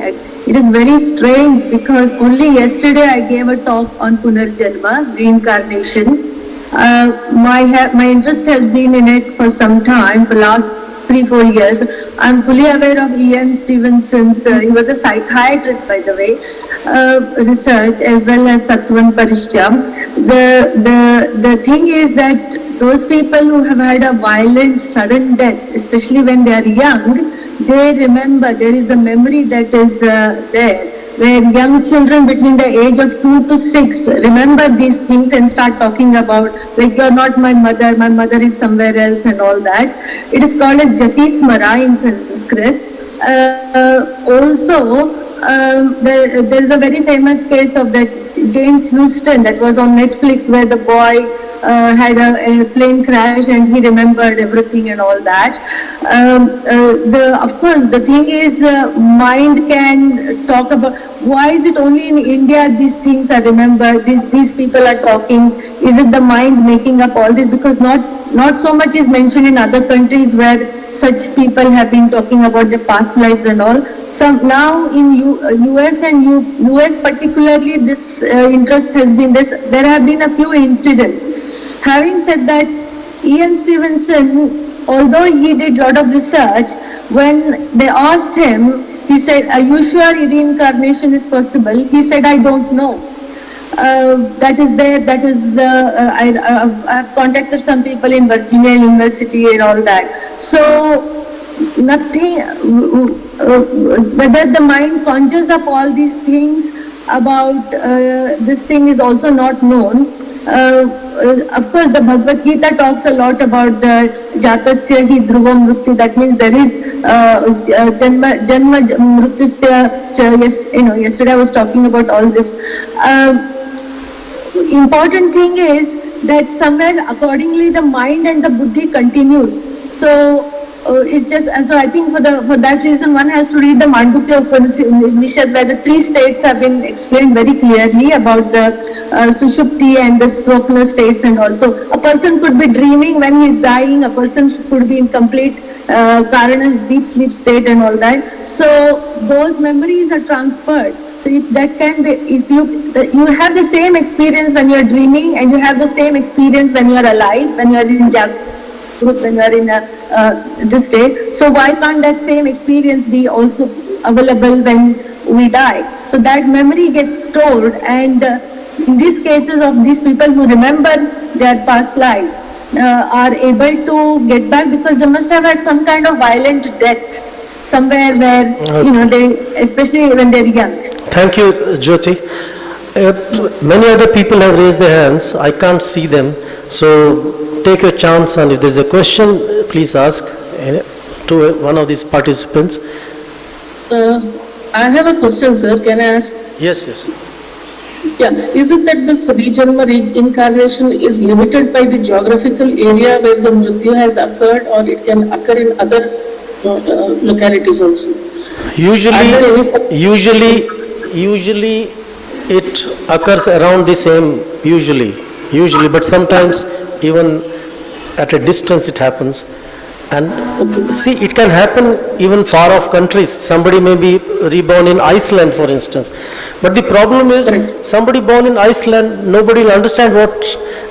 H: It is very strange because only yesterday I gave a talk on Punarjanma, reincarnation. My interest has been in it for some time, for last 3-4 years. I am fully aware of Ian Stevenson's, he was a psychiatrist by the way, research, as well as Sattvan Parishcham. The thing is that those people who have had a violent sudden death, especially when they are young, they remember, there is a memory that is there, where young children between the age of 2 to 6 remember these things and start talking about, like, you're not my mother is somewhere else and all that. It is called as Jati Smara in Sanskrit. Also, there is a very famous case of that James Houston that was on Netflix, where the boy had a plane crash and he remembered everything and all that. Of course, the thing is, mind can talk about, why is it only in India these things are remembered, these people are talking? Is it the mind making up all this? Because not so much is mentioned in other countries where such people have been talking about their past lives and all. So now in US and US particularly, this interest has been this. There have been a few incidents. Having said that, Ian Stevenson, although he did a lot of research, when they asked him, he said, are you sure reincarnation is possible? He said, I don't know. That is there, that is the, I have contacted some people in Virginia University and all that. So, nothing, whether the mind conjures up all these things about this thing is also not known. Of course, the Bhagavad Gita talks a lot about the Jatasya hi dhruvam mrityu. That means there is janma mrityusya. Yesterday I was talking about all this. Important thing is that somewhere accordingly the mind and the buddhi continues. So it's just, so I think for that reason one has to read the Mandukya Upanishad, where the 3 states have been explained very clearly about the Sushupti and the Swapna states, and also a person could be dreaming when he is dying, a person could be in complete Karana, deep sleep state and all that. So those memories are transferred. So if that can be, if you have the same experience when you are dreaming, and you have the same experience when you are alive, when you are in Jagrut, when you are in this state. So why can't that same experience be also available when we die? So that memory gets stored, and in these cases of these people who remember their past lives are able to get back, because they must have had some kind of violent death somewhere where, they, especially when they're young.
B: Thank you, Jyoti. Many other people have raised their hands. I can't see them. So take your chance, and if there's a question, please ask to one of these participants.
E: I have a question, sir. Can I ask?
B: Yes.
E: Yeah. Is it that this rejanma, reincarnation is limited by the geographical area where the mrityu has occurred, or it can occur in other localities also?
B: Usually it occurs around the same usually, but sometimes even at a distance it happens. And see, it can happen even far off countries. Somebody may be reborn in Iceland, for instance. But the problem is, somebody born in Iceland, nobody will understand what,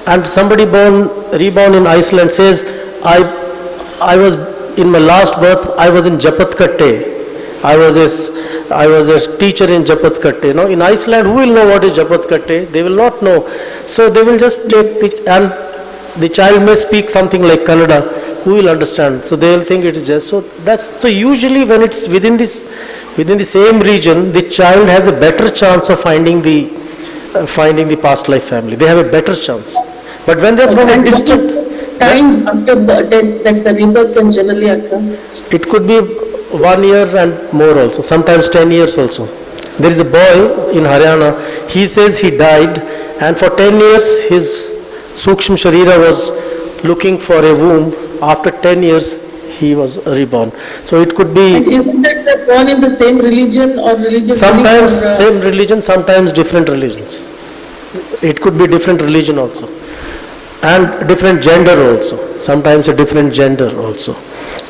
B: and somebody reborn in Iceland says, I was, in my last birth, I was in Japadakatte. I was a teacher in Japadakatte. Now, in Iceland, who will know what is Japadakatte? They will not know. So they will just take and the child may speak something like Kannada. Who will understand? So they will think it is just so. So usually when it's within the same region, the child has a better chance of finding the past life family. They have a better chance. But when they are from a distant
E: time after death that the rebirth can generally occur,
B: it could be 1 year and more also. Sometimes 10 years also. There is a boy in Haryana. He says he died, and for 10 years his Sukshma Sharira was looking for a womb. After 10 years, he was reborn. So it could be...
E: And isn't that born in the same religion or religion?
B: Sometimes same religion, sometimes different religions. It could be different religion also. And different gender also. Sometimes a different gender also.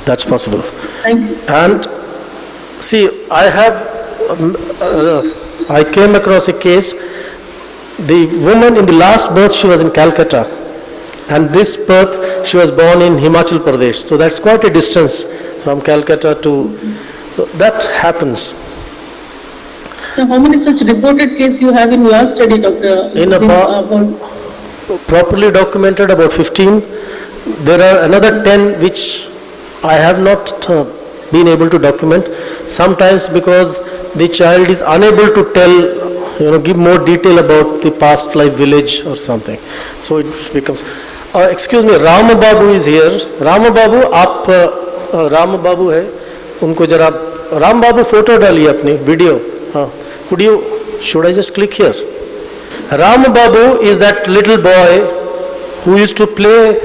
B: That's possible.
E: Thank you.
B: And see, I came across a case. The woman in the last birth, she was in Calcutta. And this birth, she was born in Himachal Pradesh. So that's quite a distance from Calcutta to... So that happens.
E: So how many such reported cases you have in your study, Dr.?
B: In properly documented, about 15. There are another 10 which I have not been able to document. Sometimes because the child is unable to tell, give more detail about the past life village or something. So it becomes... excuse me, Rama Babu is here. Rama Babu, आप Rama Babu है, उनको जरा Ram Babu photo डालिए अपनी video. Could you? Should I just click here? Rama Babu is that little boy who used to play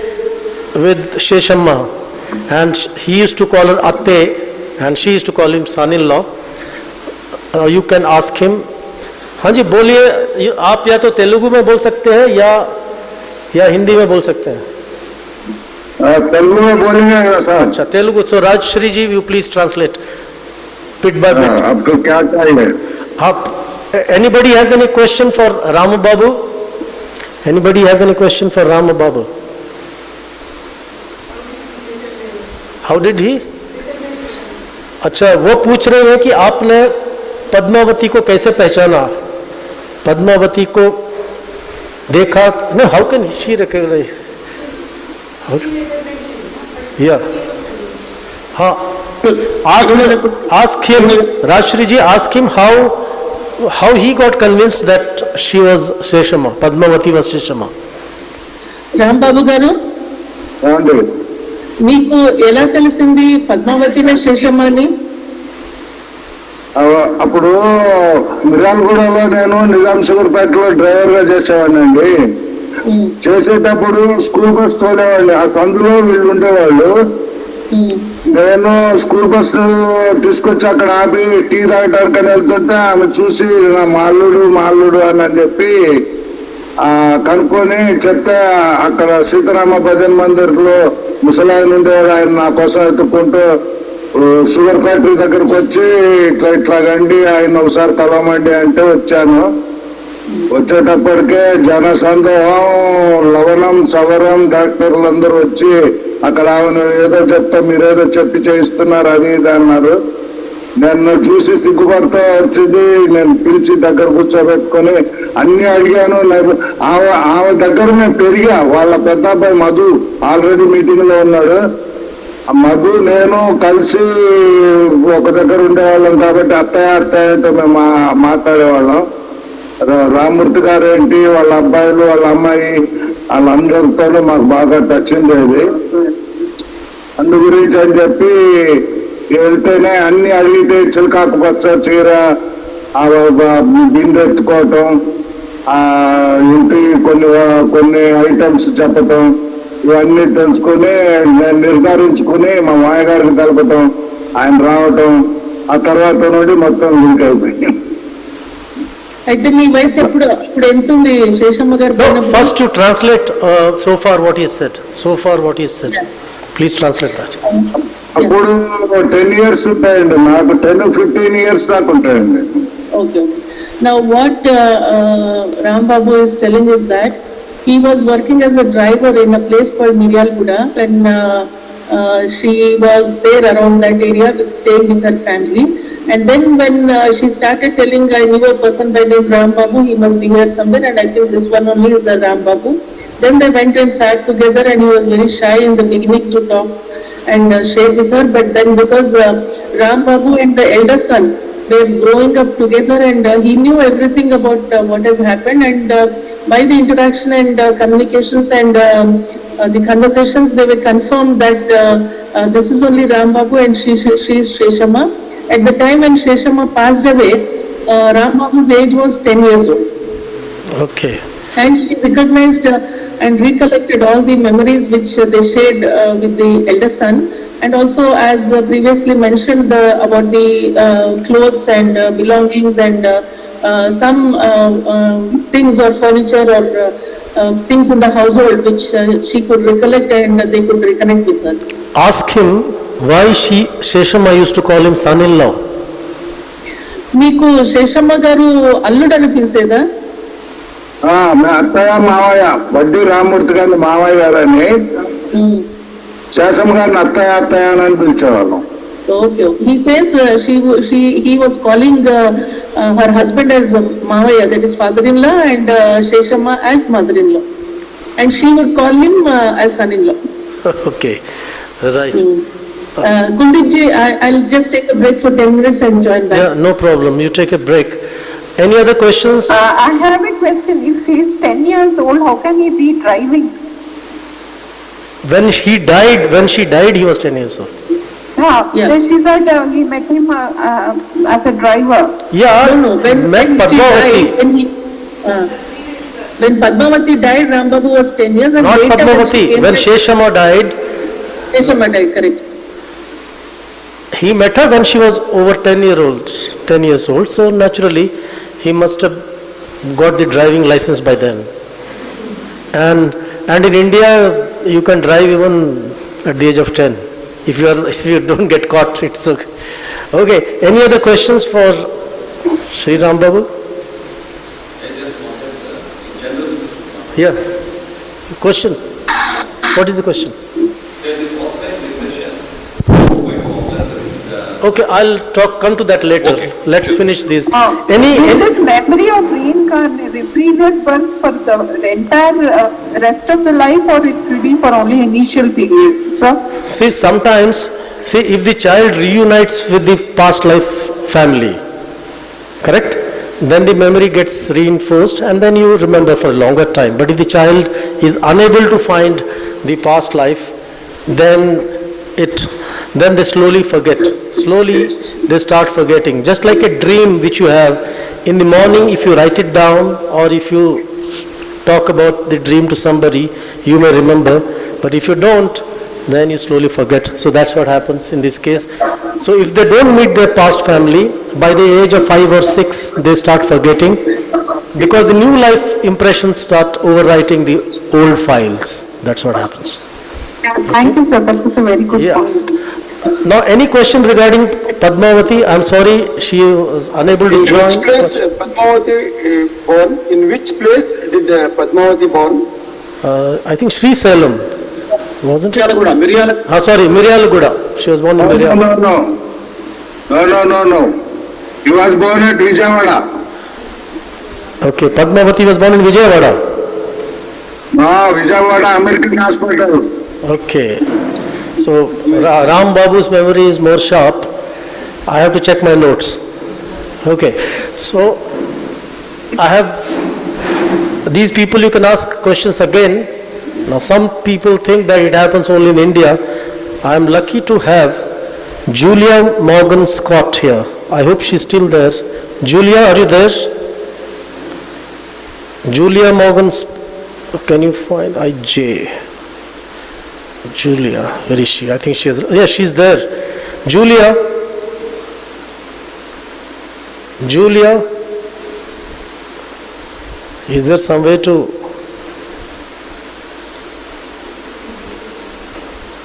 B: with Sheshamma, and he used to call her Atte, and she used to call him son-in-law. You can ask him. हाँ जी बोलिए, आप या तो तेलुगु में बोल सकते हैं या हिंदी में बोल सकते हैं?
I: तेलुगु में बोलेंगे सर.
B: अच्छा, Telugu. So Rajshri ji, you please translate bit by bit.
I: आपको क्या चाहिए?
B: Anybody has any question for Rama Babu? Anybody has any question for Rama Babu? How did he? अच्छा, वो पूछ रहे हैं कि आपने पद्मावती को कैसे पहचाना? पद्मावती को देखा? No, how can she recognize? Yeah. हाँ. Ask him, Rajshri ji, ask him how he got convinced that she was Sheshama, Padmavati was Sheshama.
E: Ram Babu garu, మీకు ఎలా తెలిసింది పద్మావతినే శేషమ్మని?
I: అప్పుడు మిర్యాలగూడలో నేను నిజాం షుగర్పేటలో డ్రైవర్ గా చేసేవాడినండి. చేసేటప్పుడు స్కూల్ బస్ తోలేవాళ్ళు. ఆ సందులో వీళ్ళు ఉండేవాళ్ళు. నేను స్కూల్ బస్ తీసుకొచ్చి అక్కడ ఆపి టీ తాగటానికి వెళ్తుంటే ఆమె చూసి నా మాల్లుడు అని చెప్పి కనుక్కొని చెప్తే అక్కడ సీతారామ భజన్ మందిర్ లో ముసలాయన ఉండేవాడు. ఆయన నా కోసం ఎత్తుక్కుంటూ షుగర్ ఫ్యాక్టరీ దగ్గరకు వచ్చి ఇట్లా గండి ఆయన ఒకసారి కలవమండి అంటే వచ్చాను. వచ్చేటప్పటికే జనసందేహం, లవణం, సవరం, డాక్టర్లు అందరూ వచ్చి అక్కడ ఆమెను ఏదో చెప్తా మీరేదో చెప్పి చేయిస్తున్నారు అది ఇది అన్నారు. నన్ను చూసి సిగ్గుపడతా వచ్చింది. నేను పిలిచి దగ్గర కూర్చోబెట్టుకొని అన్ని అడిగాను. ఆమె దగ్గర నేను పెరిగా. వాళ్ళ పెద్ద అబ్బాయి మధు ఆల్రెడీ మీటింగ్ లో ఉన్నాడు. మధు నేను కలిసి ఒక దగ్గర ఉండేవాళ్ళం కాబట్టి అత్తయ్య అంటే మేము మాట్లాడేవాళ్ళం. రామూర్తి గారు ఏంటి, వాళ్ళ అబ్బాయిలు, వాళ్ళ అమ్మాయి, వాళ్ళందరితో మాకు బాగా టచ్ ఉండేది. అందు గురించి అని చెప్పి వెళ్తేనే అన్ని అడిగితే చిలకాకు పచ్చ చీర, బిందె ఎత్తుకోవటం, ఇంటి కొన్ని ఐటమ్స్ చెప్పటం, ఇవన్నీ తెలుసుకుని నేను నిర్ధారించుకుని మా మాయగారికి కలపటం, ఆయన రావటం, ఆ తర్వాత నుండి మొత్తం లింక్ అయిపోయింది.
E: అయితే మీ వయసు ఇప్పుడు ఎంత ఉంది శేషమ్మ గారు?
B: No, first to translate so far what he said. So far what he said. Please translate that.
I: అప్పుడు 10 years ఉంటాయండి, నాకు 10-15 years దాకా ఉంటాయండి.
E: Okay. Now what Ram Babu is telling is that he was working as a driver in a place called Miryalguda when she was there around that area staying with her family. And then when she started telling, I knew a person by name Ram Babu, he must be here somewhere, and I think this one only is the Ram Babu. Then they went and sat together, and he was very shy in the beginning to talk and share with her. But then because Ram Babu and the elder son were growing up together, and he knew everything about what has happened, and by the interaction and communications and the conversations, they were confirmed that this is only Ram Babu and she is Sheshamma. At the time when Sheshamma passed away, Ram Babu's age was 10 years old.
B: Okay.
E: And she recognized and recollected all the memories which they shared with the elder son, and also as previously mentioned about the clothes and belongings and some things or furniture or things in the household which she could recollect and they could reconnect with her.
B: Ask him why Sheshamma used to call him son-in-law.
E: మీకు శేషమ్మ గారు అల్లుడు అనిపించేదా?
I: అత్తయ్య మావయ్య, వడ్డీ రామ్మూర్తి గారిని మావయ్య గారని, శేషమ్మ గారిని అత్తయ్య అత్తయ్య అని పిలిచేవాళ్ళం.
E: Okay. He says he was calling her husband as Mavaya, that is father-in-law, and Sheshamma as mother-in-law, and she would call him as son-in-law.
B: Okay, right.
E: Kuldeep ji, I'll just take a break for 10 minutes and join back.
B: Yeah, no problem. You take a break. Any other questions?
J: I have a question. If he is 10 years old, how can he be driving?
B: When she died, he was 10 years old.
E: Yeah.
J: She said he met him as a driver.
B: Yeah,
E: No. When
B: Padmavati.
E: When Padmavati died, Ram Babu was 10 years. And
B: Not
E: later
B: Padmavati. When Sheshamma died,
E: Sheshamma died, correct.
B: he met her when she was over 10 years old. So naturally, he must have got the driving license by then. And in India, you can drive even at the age of 10. If you don't get caught, it's okay. Okay. Any other questions for Sri Ram Babu?
K: I just wanted in general.
B: Yeah. Question. What is the question? Okay, I'll come to that later.
K: Okay.
B: Let's finish this.
J: Will this memory of reincarnation, previous birth for the entire rest of the life, or it will be for only initial period, sir?
B: Sometimes, if the child reunites with the past life family, correct? Then the memory gets reinforced and then you remember for a longer time. But if the child is unable to find the past life, then they slowly forget. Slowly they start forgetting. Just like a dream which you have in the morning, if you write it down or if you talk about the dream to somebody, you may remember. But if you don't, then you slowly forget. So that's what happens in this case. So if they don't meet their past family, by the age of 5 or 6, they start forgetting because the new life impressions start overwriting the old files. That's what happens.
J: Thank you, sir. That was a very good point.
B: Now, any question regarding Padmavati? I'm sorry, she was unable to join.
L: In which place Padmavati born? In which place did Padmavati born?
B: I think Sri Salem, wasn't it? Sorry, Miryalaguda. She was born in Miryalaguda.
I: No. He was born at Vijayawada.
B: Okay, Padmavati was born in Vijayawada.
I: Vijayawada American Hospital.
B: Okay. So Ram Babu's memory is more sharp. I have to check my notes. Okay. So I have these people, you can ask questions again. Now some people think that it happens only in India. I am lucky to have Julia Morgan Scott here. I hope she's still there. Julia, are you there? Julia Morgan, can you find IJ? Julia, where is she? I think she is, yeah, she's there. Julia, Is there some way to...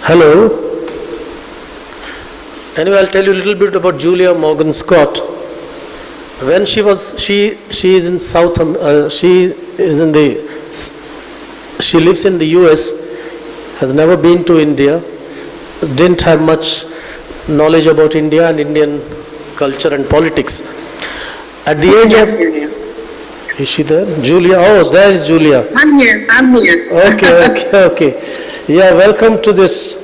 B: Hello? Anyway, I'll tell you a little bit about Julia Morgan Scott. When she is in she lives in the US, has never been to India, didn't have much knowledge about India and Indian culture and politics. At the age of... Is she there? Julia? Oh, there is Julia.
M: I'm here.
B: Okay. Yeah, welcome to this.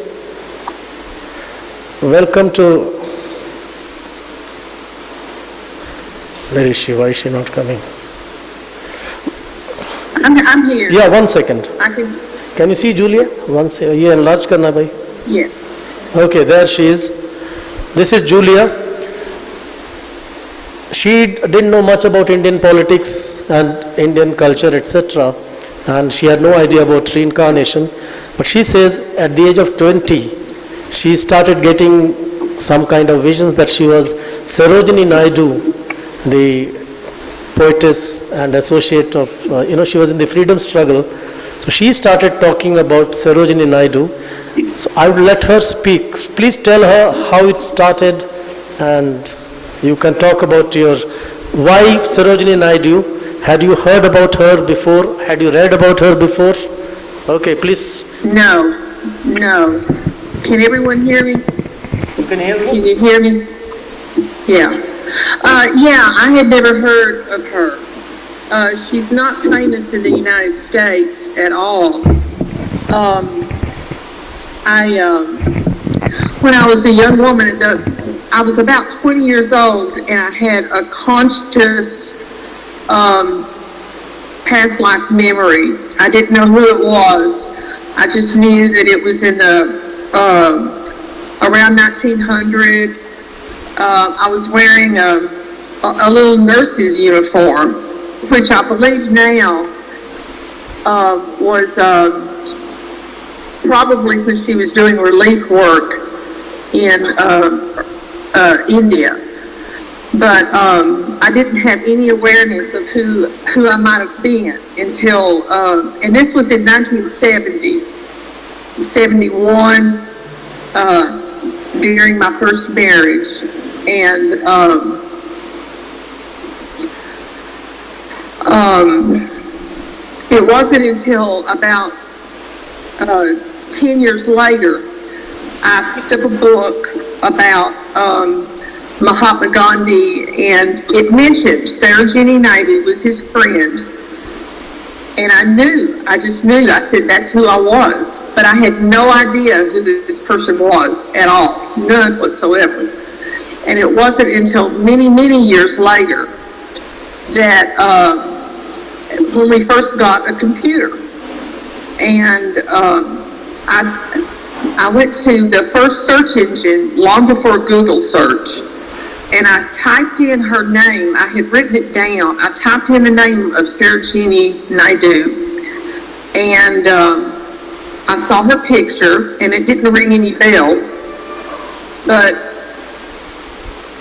B: Welcome to... Where is she? Why is she not coming?
M: I'm here.
B: Yeah, 1 second.
M: Can
B: you see Julia? Ye enlarge karna bhai.
M: Yes.
B: Okay, there she is. This is Julia. She didn't know much about Indian politics and Indian culture, etc. And she had no idea about reincarnation. But she says at the age of 20, she started getting some kind of visions that she was Sarojini Naidu, the poetess and associate of, she was in the freedom struggle. So she started talking about Sarojini Naidu. So I would let her speak. Please tell her how it started, and you can talk about why Sarojini Naidu. Had you heard about her before? Had you read about her before? Okay, please.
M: No. Can everyone hear me?
B: You can hear me?
M: Can you hear me? Yeah. I had never heard of her. She's not famous in the United States at all. When I was a young woman, I was about 20 years old, and I had a conscious past life memory. I didn't know who it was. I just knew that it was in the around 1900. I was wearing a little nurse's uniform, which I believe now was probably when she was doing relief work in India. But I didn't have any awareness of who I might have been until, and this was in 1970, 71, during my first marriage. And it wasn't until about 10 years later I picked up a book about Mahatma Gandhi, and it mentioned Sarojini Naidu was his friend. And I just knew, I said, that's who I was. But I had no idea who this person was at all, none whatsoever. And it wasn't until many, many years later that when we first got a computer, and I went to the first search engine long before Google search, and I typed in her name. I had written it down. I typed in the name of Sarojini Naidu, and I saw her picture, and it didn't ring any bells, but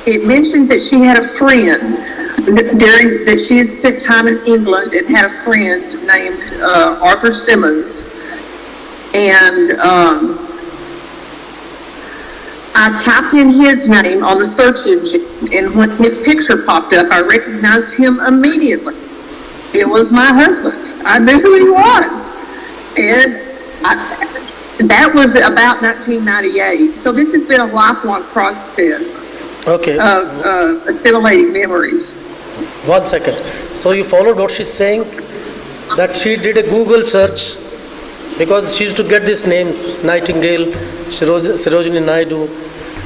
M: it mentioned that she had a friend that she had spent time in England and had a friend named Arthur Simmons. And I typed in his name on the search engine, and when his picture popped up, I recognized him immediately. It was my husband. I knew who he was. And that was about 1998. So this has been a lifelong process.
B: Okay.
M: Of assimilating memories.
B: 1 second. So you followed what she's saying? That she did a Google search, because she used to get this name, Nightingale, Sarojini Naidu,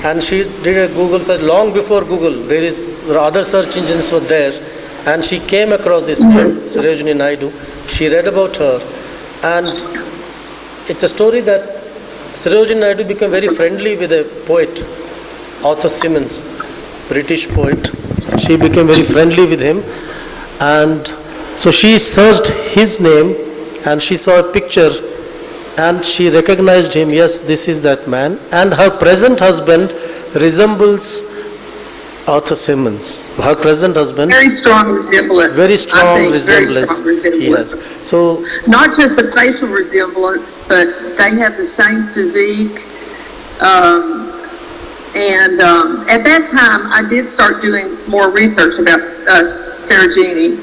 B: and she did a Google search long before Google. There are other search engines were there, and she came across this name, Sarojini Naidu. She read about her, and it's a story that Sarojini Naidu became very friendly with a poet, Arthur Simmons, British poet. She became very friendly with him, and so she searched his name, and she saw a picture, and she recognized him. Yes, this is that man. And her present husband resembles Arthur Simmons, her present husband.
M: Very strong resemblance.
B: Very strong
M: I think,
B: resemblance.
M: Very strong resemblance.
B: He has. So,
M: not just a facial resemblance, but they have the same physique. At that time, I did start doing more research about Sarojini.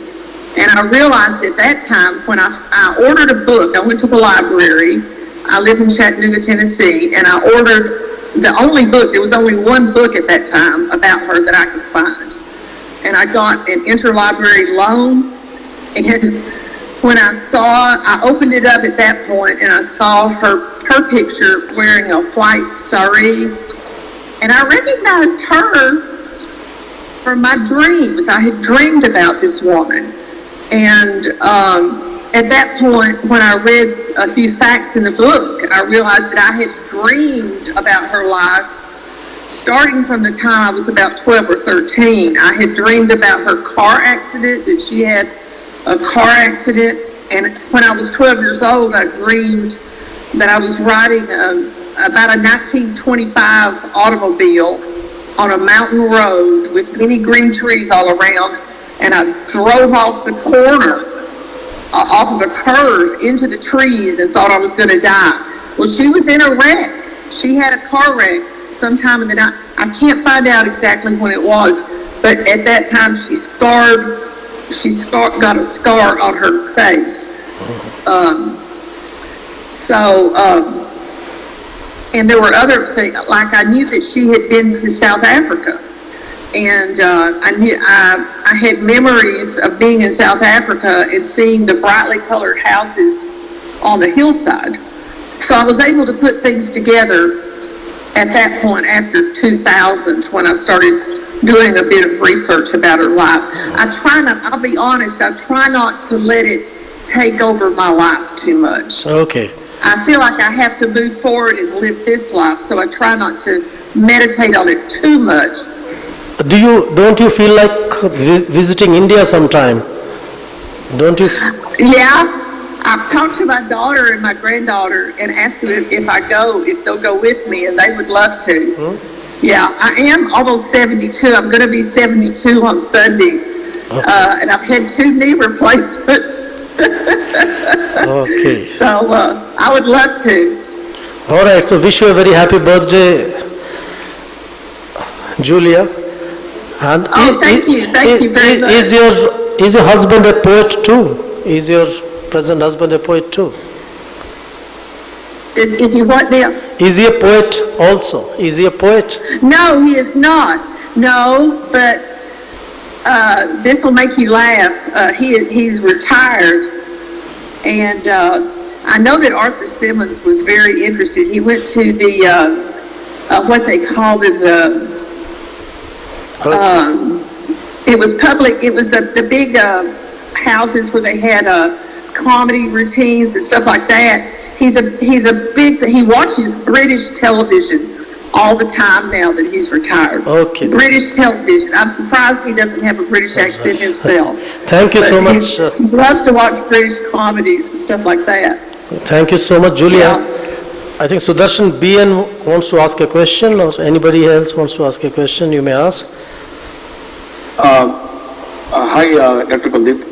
M: And I realized at that time, when I ordered a book, I went to the library. I live in Chattanooga, Tennessee, and I ordered the only book, there was only one book at that time about her that I could find. And I got an interlibrary loan, and when I opened it up at that point, and I saw her picture wearing a white sari, and I recognized her from my dreams. I had dreamed about this woman. And at that point, when I read a few facts in the book, I realized that I had dreamed about her life starting from the time I was about 12 or 13. I had dreamed about her car accident, that she had a car accident. And when I was 12 years old, I dreamed that I was riding about a 1925 automobile on a mountain road with many green trees all around. And I drove off the corner, off of a curve into the trees and thought I was going to die. Well, she was in a wreck. She had a car wreck sometime in the night. I can't find out exactly when it was, but at that time got a scar on her face. And there were other things, like I knew that she had been to South Africa. And I had memories of being in South Africa and seeing the brightly colored houses on the hillside. So I was able to put things together at that point after 2000, when I started doing a bit of research about her life. I'll be honest, I try not to let it take over my life too much.
B: okay.
M: I feel like I have to move forward and live this life, so I try not to meditate on it too much.
B: Don't you feel like visiting India sometime? Don't you?
M: Yeah, I've talked to my daughter and my granddaughter and asked them if they'll go with me, and they would love to. Yeah, I am almost 72. I'm going to be 72 on Sunday, and I've had 2 knee replacements.
B: Okay.
M: So I would love to.
B: All right. So wish you a very happy birthday, Julia. And
M: thank you very much.
B: Is your husband a poet too? Is your present husband a poet too?
M: Is he what now?
B: Is he a poet also? Is he a poet?
M: No, he is not. No, but this will make you laugh. He's retired, and I know that Arthur Simmons was very interested. He went to the what they called it it was public. It was the big houses where they had comedy routines and stuff like that. He watches British television all the time now that he's retired.
B: Okay.
M: British television. I'm surprised he doesn't have a British accent himself.
B: Thank you so much.
M: He loves to watch British comedies and stuff like that.
B: Thank you so much, Julia.
M: Yeah.
B: I think Sudarshan BN wants to ask a question, or anybody else wants to ask a question, you may ask.
L: Hi, Dr. Kuldeep.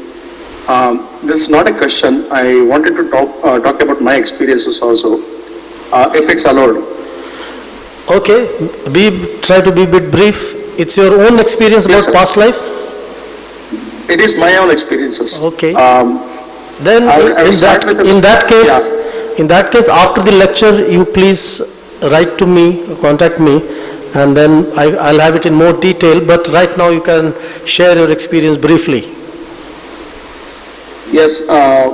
L: This is not a question. I wanted to talk about my experiences also, if it's allowed.
B: Okay, try to be a bit brief. It's your own experience about past life?
L: It is my own experiences.
B: Okay. Then in that case, after the lecture, you please write to me, contact me, and then I'll have it in more detail. But right now, you can share your experience briefly.
L: Yes,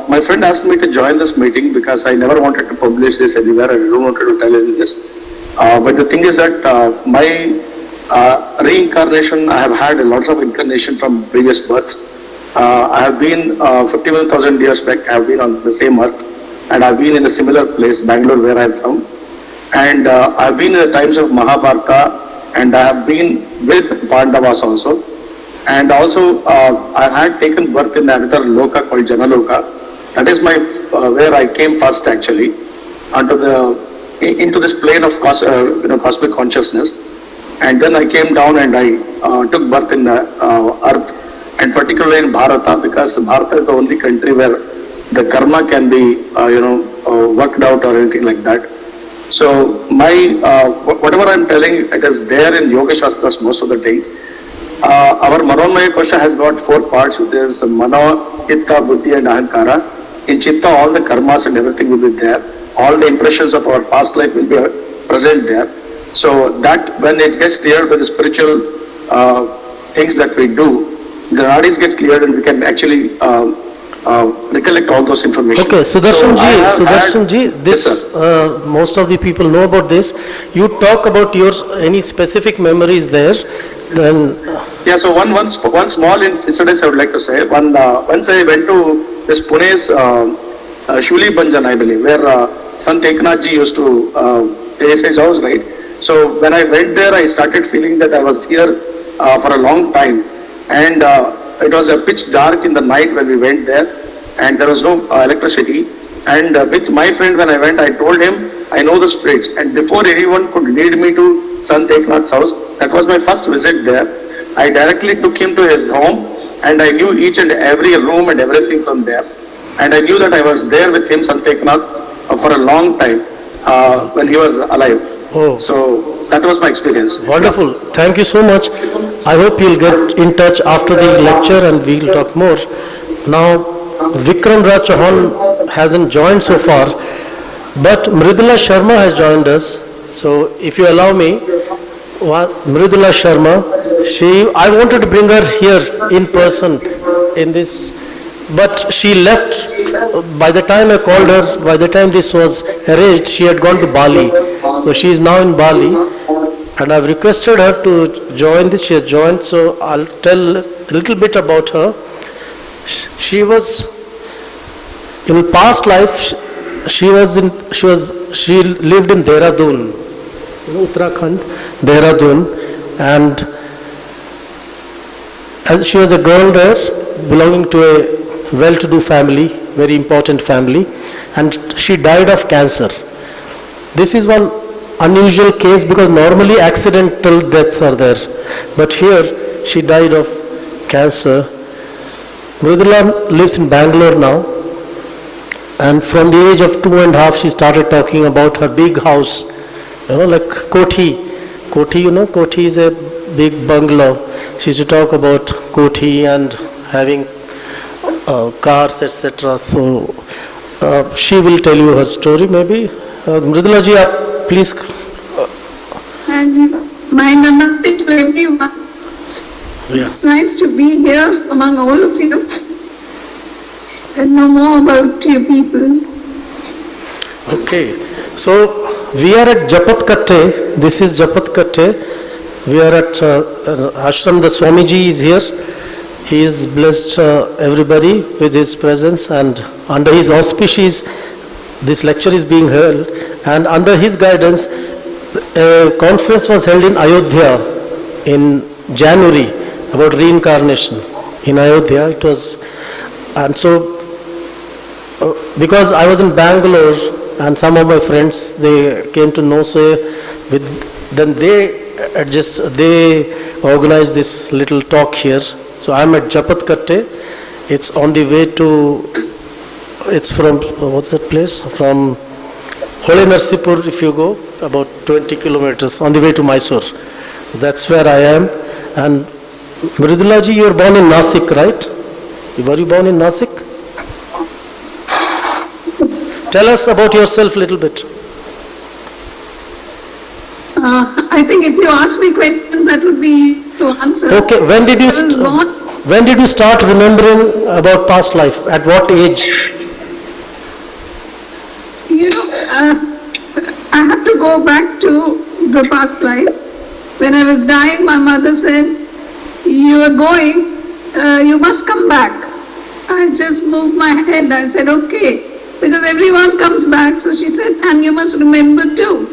L: my friend asked me to join this meeting because I never wanted to publish this anywhere. I don't want to tell any this. But the thing is that my reincarnation, I have had a lot of incarnation from previous births. I have been 51,000 years back, I have been on the same earth, and I have been in a similar place, Bangalore, where I am from. And I have been in the times of Mahabharata, and I have been with Pandavas also. And also, I had taken birth in another loka called Janaloka. That is where I came first actually, into this plane of cosmic consciousness. And then I came down and I took birth in earth, and particularly in Bharata, because Bharata is the only country where the karma can be, worked out or anything like that. So whatever I'm telling, it is there in Yoga Shastras most of the days. Our Manomaya Kosha has got 4 parts, which is Mano, Chitta, Buddhi and Ahankara. In Chitta, all the karmas and everything will be there. All the impressions of our past life will be present there. So that when it gets cleared with the spiritual things that we do, the nadis get cleared and we can actually recollect all those information.
B: Okay, Sudarshan-ji, this most of the people know about this. You talk about your any specific memories there, then.
L: Yeah, so one small incident I would like to say. Once I went to this Pune's Shuli Banjan, I believe, where Sant Eknath-ji used to stay his house, right? So when I went there, I started feeling that I was here for a long time, and it was a pitch dark in the night when we went there, and there was no electricity. And with my friend, when I went, I told him, I know the spirits. And before anyone could lead me to Sant Eknath's house, that was my first visit there. I directly took him to his home, and I knew each and every room and everything from there. And I knew that I was there with him, Sant Eknath, for a long time when he was alive.
B: Oh.
L: So that was my experience.
B: Wonderful. Thank you so much. I hope you'll get in touch after the lecture and we'll talk more. Now, Vikram Raj Chauhan hasn't joined so far, but Mridula Sharma has joined us. So if you allow me, Mridula Sharma, I wanted to bring her here in person in this, but she left. By the time I called her, by the time this was arranged, she had gone to Bali. So she is now in Bali, and I've requested her to join this. She has joined, so I'll tell a little bit about her. She was in past life. She lived in Dehradun, Uttarakhand, Dehradun, and as she was a girl there, belonging to a well-to-do family, very important family, and she died of cancer. This is one unusual case because normally accidental deaths are there, but here she died of cancer. Mridula lives in Bangalore now, and from the age of 2.5 she started talking about her big house, like Koti. Koti, Koti is a big bungalow. She used to talk about Koti and having cars, etc. So she will tell you her story maybe. Mridula ji, please.
N: My namaste to everyone.
B: Yeah.
N: It's nice to be here among all of you and know more about your people.
B: Okay, so we are at Japadakatte. This is Japadakatte. We are at ashram. The Swamiji is here. He has blessed everybody with his presence, and under his auspices this lecture is being held, and under his guidance a conference was held in Ayodhya in January about reincarnation in Ayodhya. It was, and so because I was in Bangalore and some of my friends, they came to know, so then they organized this little talk here. So I'm at Japadakatte. It's on the way to, it's from, what's that place? From Hole Narsipur, if you go, about 20 kilometers on the way to Mysore. That's where I am. And Mridula ji, you were born in Nasik, right? Were you born in Nasik? Tell us about yourself a little bit.
N: I think if you ask me questions, that would be to answer.
B: Okay, when did you start remembering about past life? At what age?
N: I have to go back to the past life. When I was dying, my mother said, "You are going, you must come back." I just moved my head. I said, "Okay," because everyone comes back. So she said, "And you must remember too."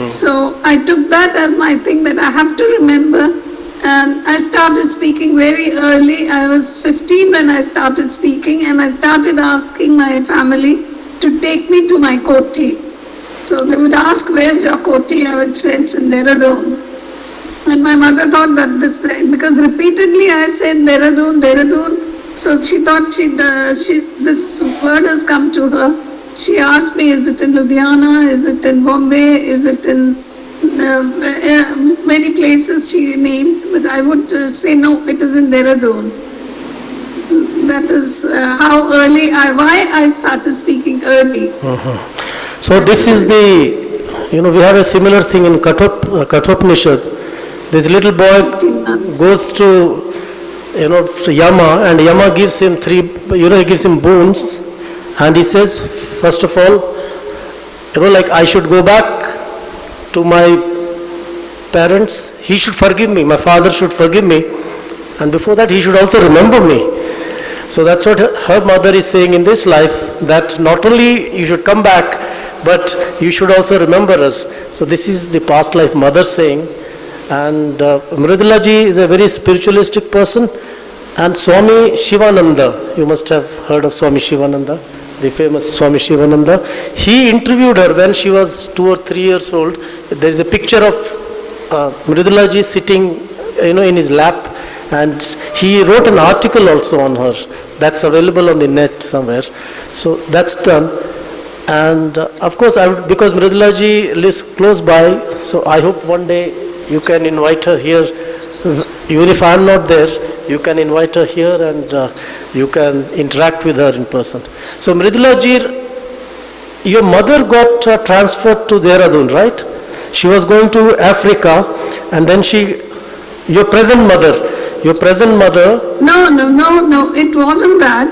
N: So I took that as my thing that I have to remember, and I started speaking very early. I was 15 when I started speaking, and I started asking my family to take me to my koti. So they would ask, "Where's your koti?" I would say, "It's in Dehradun." And my mother thought that because repeatedly I said Dehradun, Dehradun, so she thought this word has come to her. She asked me, is it in Ludhiana, is it in Bombay, is it in many places she named, but I would say no, it is in Dehradun. That is how why I started speaking early.
B: So this is we have a similar thing in Kathopanishad. This little boy goes to Yama, and Yama gives him he gives him boons, and he says, first of all, I should go back to my parents, he should forgive me, my father should forgive me, and before that he should also remember me. So that's what her mother is saying in this life, that not only you should come back, but you should also remember us. So this is the past life mother saying. And Mridulaji is a very spiritualistic person, and Swami Shivananda, you must have heard of Swami Shivananda, the famous Swami Shivananda. He interviewed her when she was 2 or 3 years old. There is a picture of Mridulaji sitting in his lap, and he wrote an article also on her. That's available on the net somewhere. So that's done. And of course, because Mridulaji lives close by, so I hope one day you can invite her here. Even if I am not there, you can invite her here and you can interact with her in person. So Mridulaji, your mother got transferred to Dehradun, right? She was going to Africa, and then your present mother.
N: No, it wasn't that.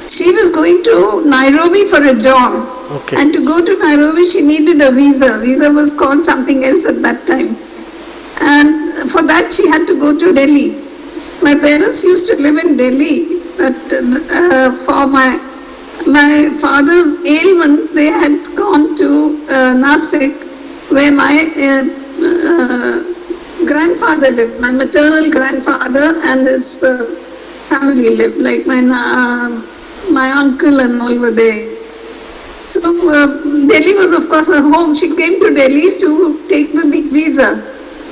N: She was going to Nairobi for a job.
B: Okay.
N: And to go to Nairobi, she needed a visa. Visa was called something else at that time. And for that, she had to go to Delhi. My parents used to live in Delhi, but for my father's ailment, they had gone to Nasik, where my grandfather lived, my maternal grandfather and his family lived, like my uncle and all were there. So Delhi was of course her home. She came to Delhi to take the visa.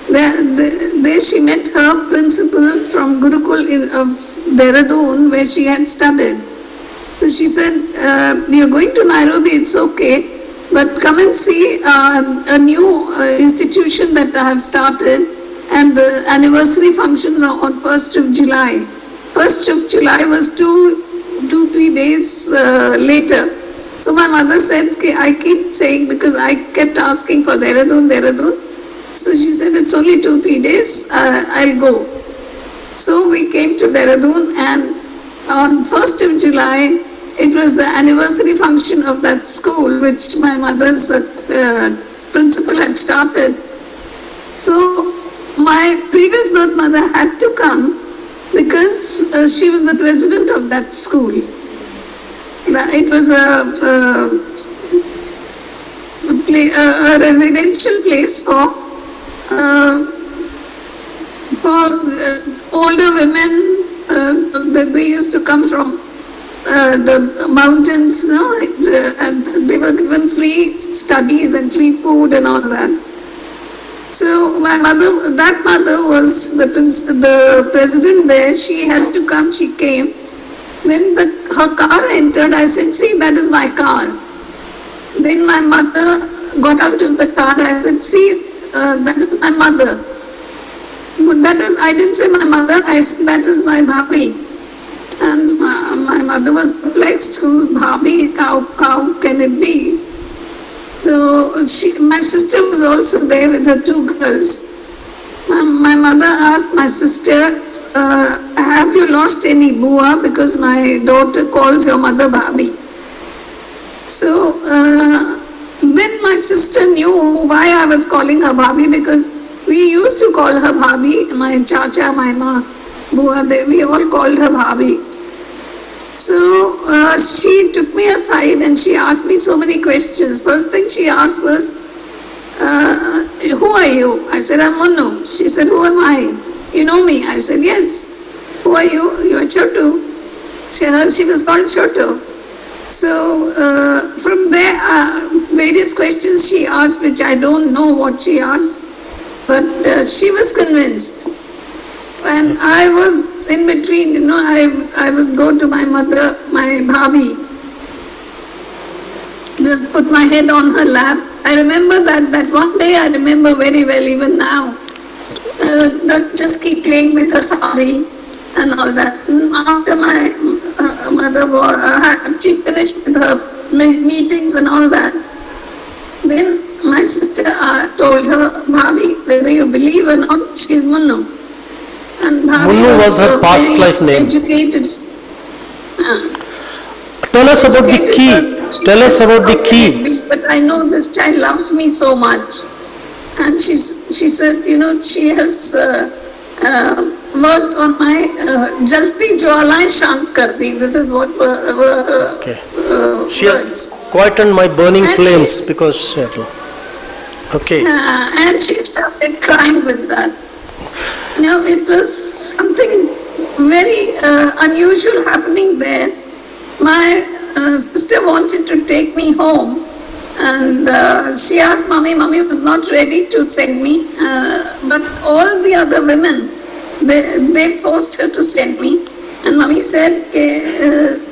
N: There she met her principal from Gurukul of Dehradun, where she had studied. So she said, you're going to Nairobi, it's okay, but come and see a new institution that I have started, and the anniversary functions are on 1st of July. 1st of July was 2-3 days later. So my mother said, I keep saying, because I kept asking for Dehradun. So she said, it's only 2-3 days, I'll go. So we came to Dehradun, and on 1st of July, it was the anniversary function of that school, which my mother's principal had started. So my previous birth mother had to come because she was the president of that school. It was a residential place for older women. They used to come from the mountains, and they were given free studies and free food and all that. So my mother, that mother was the president there. She had to come. She came. When her car entered, I said, "See, that is my car." Then my mother got out of the car. I said, "See, that is my mother." I didn't say my mother. I said, "That is my bhabhi." And my mother was perplexed. Whose bhabhi? How can it be? So my sister was also there with her 2 girls. My mother asked my sister, have you lost any bua? Because my daughter calls your mother bhabhi. So then my sister knew why I was calling her bhabhi, because we used to call her bhabhi, my chacha, my ma, bua, we all called her bhabhi. So she took me aside and she asked me so many questions. First thing she asked was, who are you? I said, I'm Munnu. She said, who am I? You know me? I said, yes. Who are you? You are Chotu. She was called Chotu. So from there, various questions she asked, which I don't know what she asked. But she was convinced. And I was in between, I would go to my mother, my bhabhi, just put my head on her lap. I remember that one day, I remember very well, even now. Just keep playing with her sari and all that. After my mother she finished with her meetings and all that, then my sister told her, Bhabhi, whether you believe or not, she is Munnu. And Bhabhi
B: Munnu was her past life name.
N: Educated.
B: Tell us about the key. Tell us about the key.
N: But I know this child loves me so much. And she said, she has worked on my Jalti Jwalaएं शांत कर दी. This is what
B: she has quietened my burning flames because okay.
N: And she started crying with that. It was something very unusual happening there. My sister wanted to take me home, and she asked Mummy. Mummy was not ready to send me, but all the other women, they forced her to send me. And Mummy said,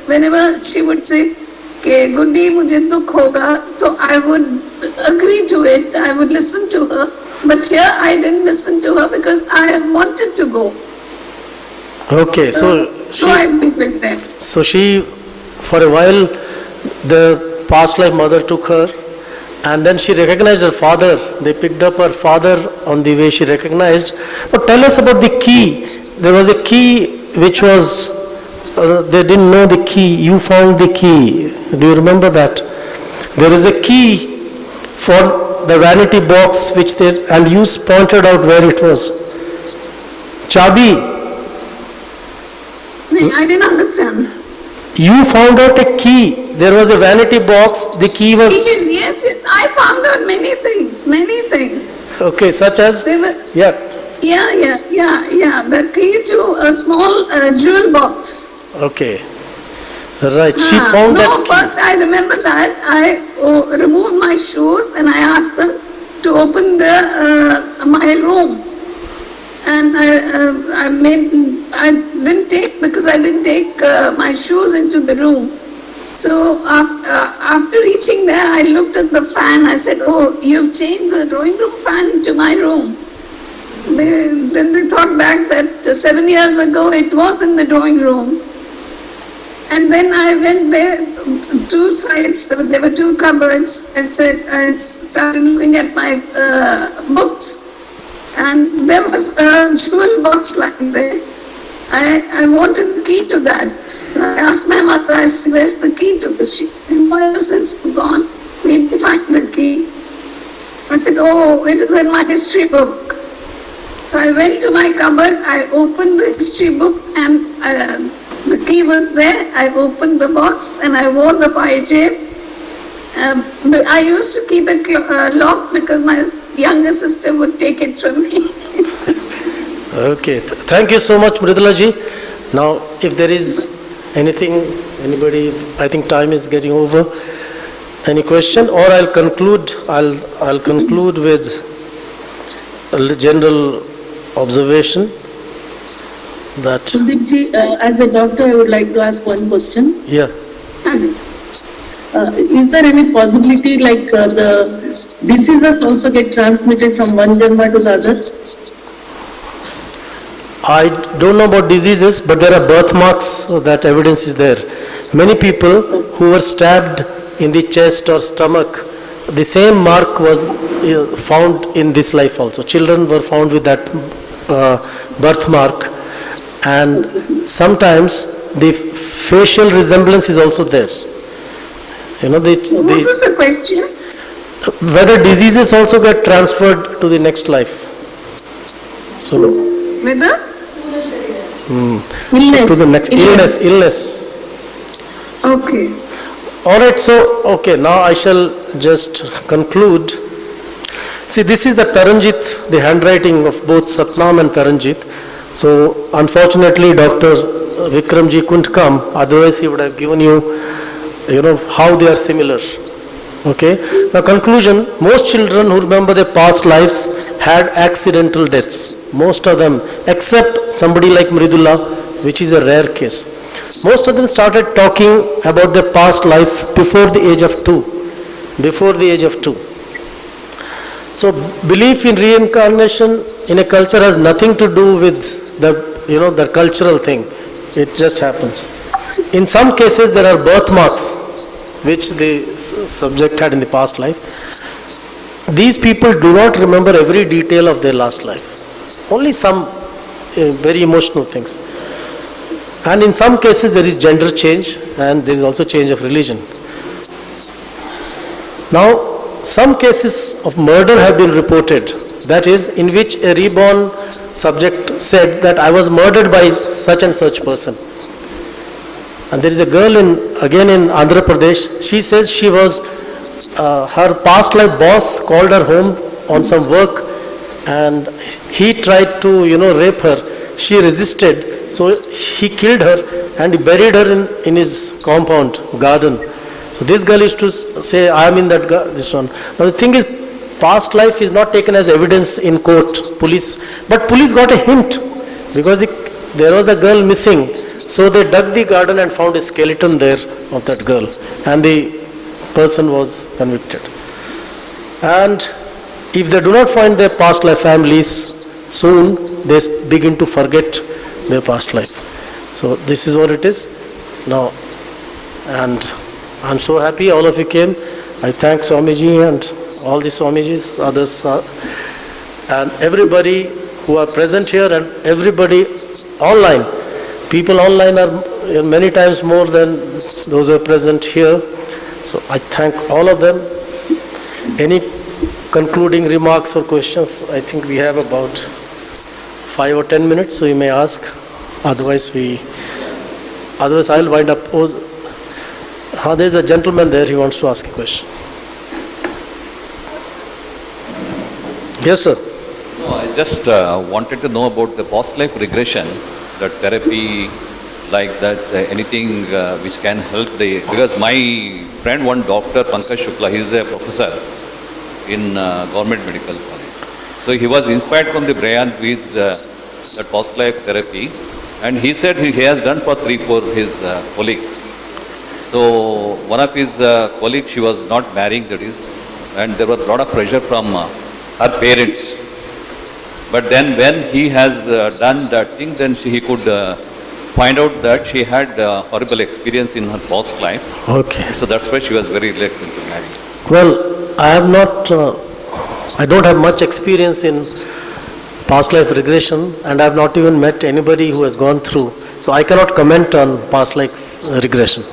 N: whenever she would say, Gundi, mujhe dukh hoga, so I would agree to it, I would listen to her. But here I didn't listen to her because I wanted to go.
B: Okay, so
N: I went with them.
B: So she, for a while, the past life mother took her, and then she recognized her father. They picked up her father on the way she recognized. But tell us about the key. There was a key which was, they didn't know the key. You found the key. Do you remember that? There is a key for the vanity box which they, and you pointed out where it was. Chabi.
N: I didn't understand.
B: You found out a key. There was a vanity box. The key was.
N: Yes, I found out many things.
B: Okay, such as. Yeah.
N: The key to a small jewel box.
B: Okay. Right. She found that key.
N: First I remember that I removed my shoes and I asked them to open my room. And I didn't take my shoes into the room. So after reaching there, I looked at the fan. I said, "Oh, you've changed the drawing room fan into my room." Then they thought back that 7 years ago it was in the drawing room. And then I went there, two sides, there were two cupboards. I started looking at my books. And there was a jewel box lying there. I wanted the key to that. I asked my mother, I said, where's the key to this? She said, why is it gone? We didn't find the key. I said, oh, it is in my history book. So I went to my cupboard, I opened the history book and the key was there. I opened the box and I wore the pajamas. I used to keep it locked because my younger sister would take it from me.
B: Okay, thank you so much, Mridula ji. Now, if there is anything, anybody, I think time is getting over. Any question, or I'll conclude. I'll conclude with a general observation that.
E: Kuldeep ji, as a doctor, I would like to ask one question.
B: Yeah.
E: Is there any possibility like the diseases also get transmitted from one janma to the other?
B: I don't know about diseases, but there are birthmarks, so that evidence is there. Many people who were stabbed in the chest or stomach, the same mark was found in this life also. Children were found with that birthmark, and sometimes the facial resemblance is also there.
N: What was the question?
B: Whether diseases also get transferred to the next life. So,
N: whether?
E: Illness.
B: To the next illness.
N: Okay.
B: All right. So, okay. Now I shall just conclude. See, this is the Taranjit, the handwriting of both Satnam and Taranjit. So, unfortunately, Dr. Vikramji couldn't come. Otherwise, he would have given you, how they are similar. Okay. Now conclusion, most children who remember their past lives had accidental deaths. Most of them, except somebody like Mridula, which is a rare case. Most of them started talking about their past life before the age of 2. Before the age of 2. So belief in reincarnation in a culture has nothing to do with the cultural thing. It just happens. In some cases there are birthmarks which the subject had in the past life. These people do not remember every detail of their last life. Only some very emotional things. And in some cases there is gender change and there is also change of religion. Now, some cases of murder have been reported, that is, in which a reborn subject said that I was murdered by such and such person. And there is a girl again in Andhra Pradesh, she says she was, her past life boss called her home on some work and he tried to, rape her. She resisted, so he killed her and he buried her in his compound, garden. So this girl used to say, I am in this one. Now the thing is, past life is not taken as evidence in court, police. But police got a hint because there was a girl missing. So they dug the garden and found a skeleton there of that girl. And the person was convicted. And if they do not find their past life families, soon they begin to forget their past life. So this is what it is now. And I'm so happy all of you came. I thank Swamiji and all the Swamijis, others, and everybody who are present here and everybody online. People online are many times more than those who are present here. So I thank all of them. Any concluding remarks or questions? I think we have about 5 or 10 minutes, so you may ask. Otherwise I'll wind up. There's a gentleman there, he wants to ask a question. Yes, sir.
K: No, I just wanted to know about the past life regression, the therapy like that, anything which can help because my friend, one doctor, Pankaj Shukla, he is a professor in government medical college. So he was inspired from the Brian Dwee's that past life therapy, and he said he has done for 3-4 his colleagues. So one of his colleagues, she was not marrying, that is, and there was a lot of pressure from her parents. But then when he has done that thing, then he could find out that she had horrible experience in her past life.
B: Okay.
K: So that's why she was very reluctant to marry.
B: Well, I don't have much experience in past life regression, and I have not even met anybody who has gone through. So I cannot comment on past life regression.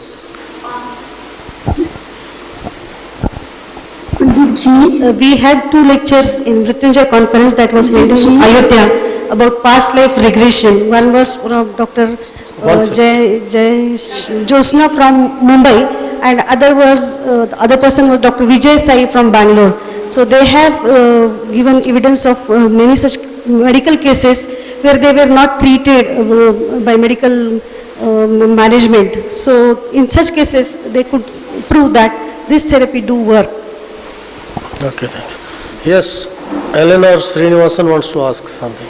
A: We had 2 lectures in Mrityunjay conference that was held in Ayodhya about past life regression. One was from Dr. Josna from Mumbai, and other person was Dr. Vijay Sai from Bangalore. So they have given evidence of many such medical cases where they were not treated by medical management. So in such cases they could prove that this therapy do work.
B: Okay, thank you. Yes, Eleanor Srinivasan wants to ask something.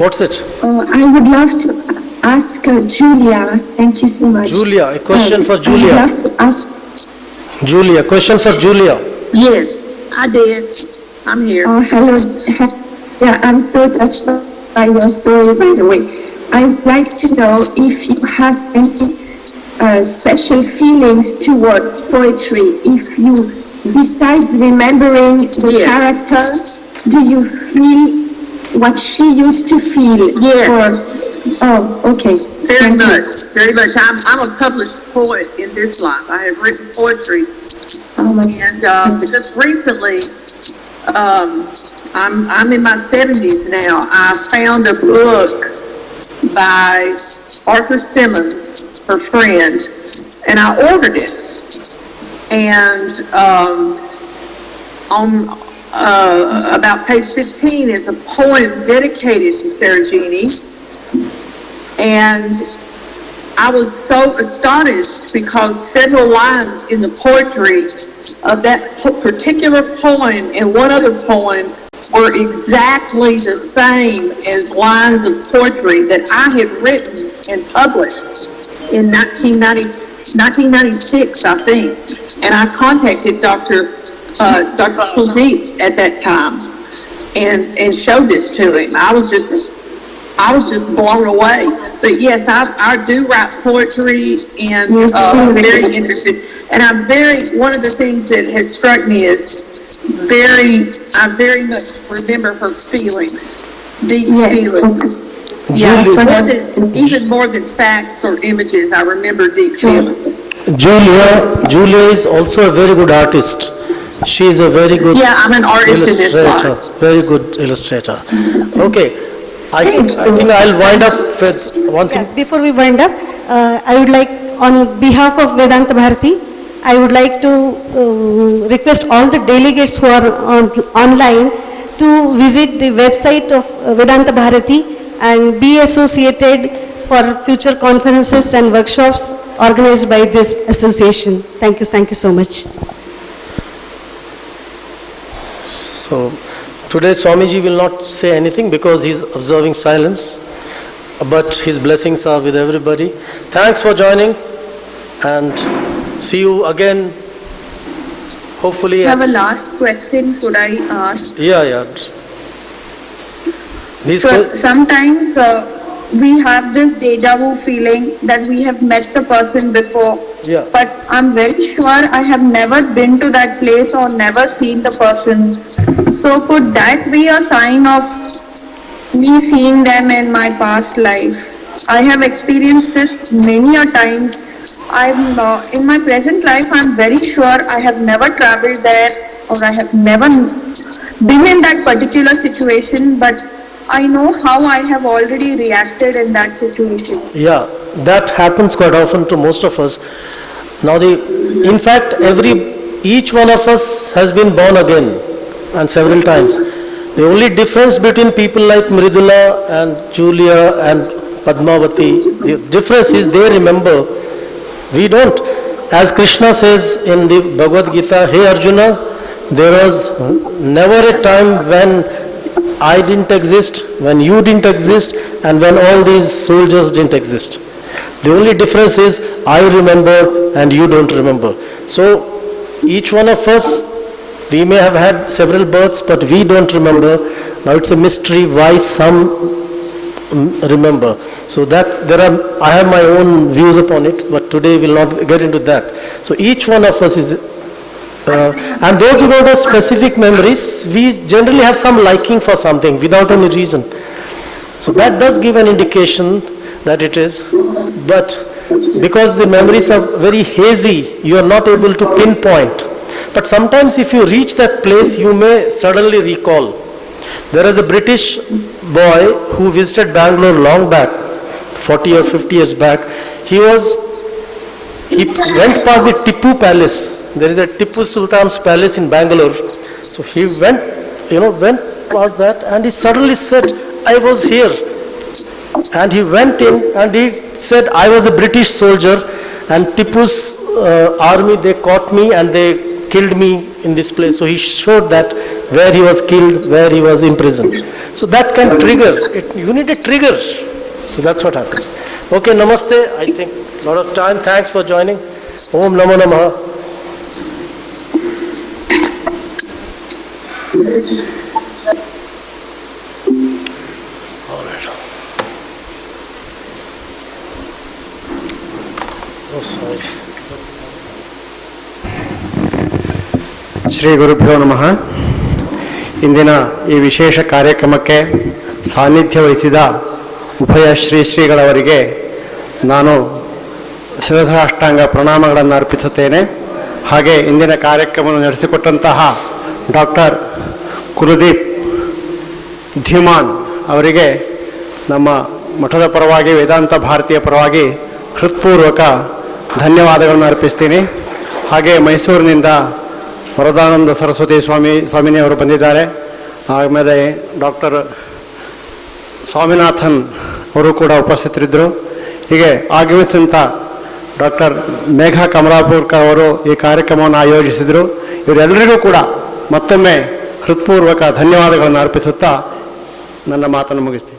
B: What's it?
O: I would love to ask Julia. Thank you so much.
B: Julia, a question for Julia.
O: I would love to ask.
B: Julia, question for Julia.
M: Yes, I did. I'm here.
O: Oh, hello. Yeah, I'm so touched by your story, by the way. I would like to know if you have any special feelings toward poetry. If you, besides remembering the character, do you feel what she used to feel?
M: Yes.
O: Okay.
M: Very much. Very much. I'm a published poet in this life. I have written poetry. And just recently, I'm in my 70s now. I found a book by Arthur Simmons, her friend, and I ordered it. And on about page 15 is a poem dedicated to Sarah Jeannie. And I was so astonished because several lines in the poetry of that particular poem and one other poem were exactly the same as lines of poetry that I had written and published in 1996, I think. And I contacted Dr. Kuldeep at that time and showed this to him. I was just blown away. But yes, I do write poetry and I'm very interested. And one of the things that has struck me is I very much remember her feelings, deep feelings. Yeah, even more than facts or images, I remember deep feelings.
B: Julia is also a very good artist. She is a very good
M: I'm an artist in this life.
B: Very good illustrator. Okay, I think I'll wind up with one thing.
A: Before we wind up, I would like, on behalf of Vedanta Bharati, I would like to request all the delegates who are online to visit the website of Vedanta Bharati and be associated for future conferences and workshops organized by this association. Thank you so much.
B: So today Swamiji will not say anything because he is observing silence, but his blessings are with everybody. Thanks for joining, and see you again, hopefully.
P: I have a last question, could I ask?
B: Yeah.
P: Sometimes we have this deja vu feeling that we have met the person before, but I'm very sure I have never been to that place or never seen the person. So could that be a sign of me seeing them in my past life? I have experienced this many a times. In my present life, I'm very sure I have never traveled there or I have never been in that particular situation, but I know how I have already reacted in that situation.
B: Yeah, that happens quite often to most of us. Now, in fact, each one of us has been born again, and several times. The only difference between people like Mridula and Julia and Padmavati, the difference is they remember, we don't. As Krishna says in the Bhagavad Gita, hey Arjuna, there was never a time when I didn't exist, when you didn't exist, and when all these soldiers didn't exist. The only difference is I remember and you don't remember. So each one of us, we may have had several births, but we don't remember. Now it's a mystery why some remember. So I have my own views upon it, but today we'll not get into that. So each one of us is, and those who don't have specific memories, we generally have some liking for something without any reason. So that does give an indication that it is, but because the memories are very hazy, you are not able to pinpoint. But sometimes if you reach that place, you may suddenly recall. There is a British boy who visited Bangalore long back, 40 or 50 years back. He went past the Tipu Palace. There is a Tipu Sultan's palace in Bangalore. So he went past that, and he suddenly said, I was here. And he went in and he said, I was a British soldier, and Tipu's army, they caught me and they killed me in this place. So he showed that where he was killed, where he was imprisoned. So that can trigger. You need a trigger. So that's what happens. Okay, namaste. I think a lot of time. Thanks for joining. Om Namo Namaha. All right. Oh, sorry.
Q: Shri ಗುರುಭ್ಯೋ ನಮಃ. ಇಂದಿನ ಈ ವಿಶೇಷ ಕಾರ್ಯಕ್ರಮಕ್ಕೆ ಸಾನ್ನಿಧ್ಯ ವಹಿಸಿದ ಉಭಯ ಶ್ರೀಗಳವರಿಗೆ ನಾನು ಶಿರಸಾಷ್ಟಾಂಗ ಪ್ರಣಾಮಗಳನ್ನು ಅರ್ಪಿಸುತ್ತೇನೆ. ಹಾಗೆ ಇಂದಿನ ಕಾರ್ಯಕ್ರಮವನ್ನು ನಡೆಸಿಕೊಟ್ಟಂತಹ ಡಾಕ್ಟರ್ ಕುಲದೀಪ್ ಧಿಮಾನ್ ಅವರಿಗೆ ನಮ್ಮ ಮಠದ ಪರವಾಗಿ, ವೇದಾಂತ ಭಾರತೀಯ ಪರವಾಗಿ ಹೃತ್ಪೂರ್ವಕ ಧನ್ಯವಾದಗಳನ್ನು ಅರ್ಪಿಸ್ತೀನಿ. ಹಾಗೆ ಮೈಸೂರಿನಿಂದ ವರದಾನಂದ ಸರಸ್ವತಿ ಸ್ವಾಮಿನಿಯವರು ಬಂದಿದ್ದಾರೆ. ಆಮೇಲೆ ಡಾಕ್ಟರ್ ಸ್ವಾಮಿನಾಥನ್ ಅವರು ಕೂಡ ಉಪಸ್ಥಿತರಿದ್ದರು. ಹೀಗೆ ಆಗಮಿಸಿದಂಥ ಡಾಕ್ಟರ್ ಮೇಘಾ ಕಮಲಾಪುರ್ಕರ್ ಅವರು ಈ ಕಾರ್ಯಕ್ರಮವನ್ನು ಆಯೋಜಿಸಿದರು. ಇವರೆಲ್ಲರಿಗೂ ಕೂಡ ಮತ್ತೊಮ್ಮೆ ಹೃತ್ಪೂರ್ವಕ ಧನ್ಯವಾದಗಳನ್ನು ಅರ್ಪಿಸುತ್ತಾ ನನ್ನ ಮಾತನ್ನು ಮುಗಿಸ್ತೀನಿ.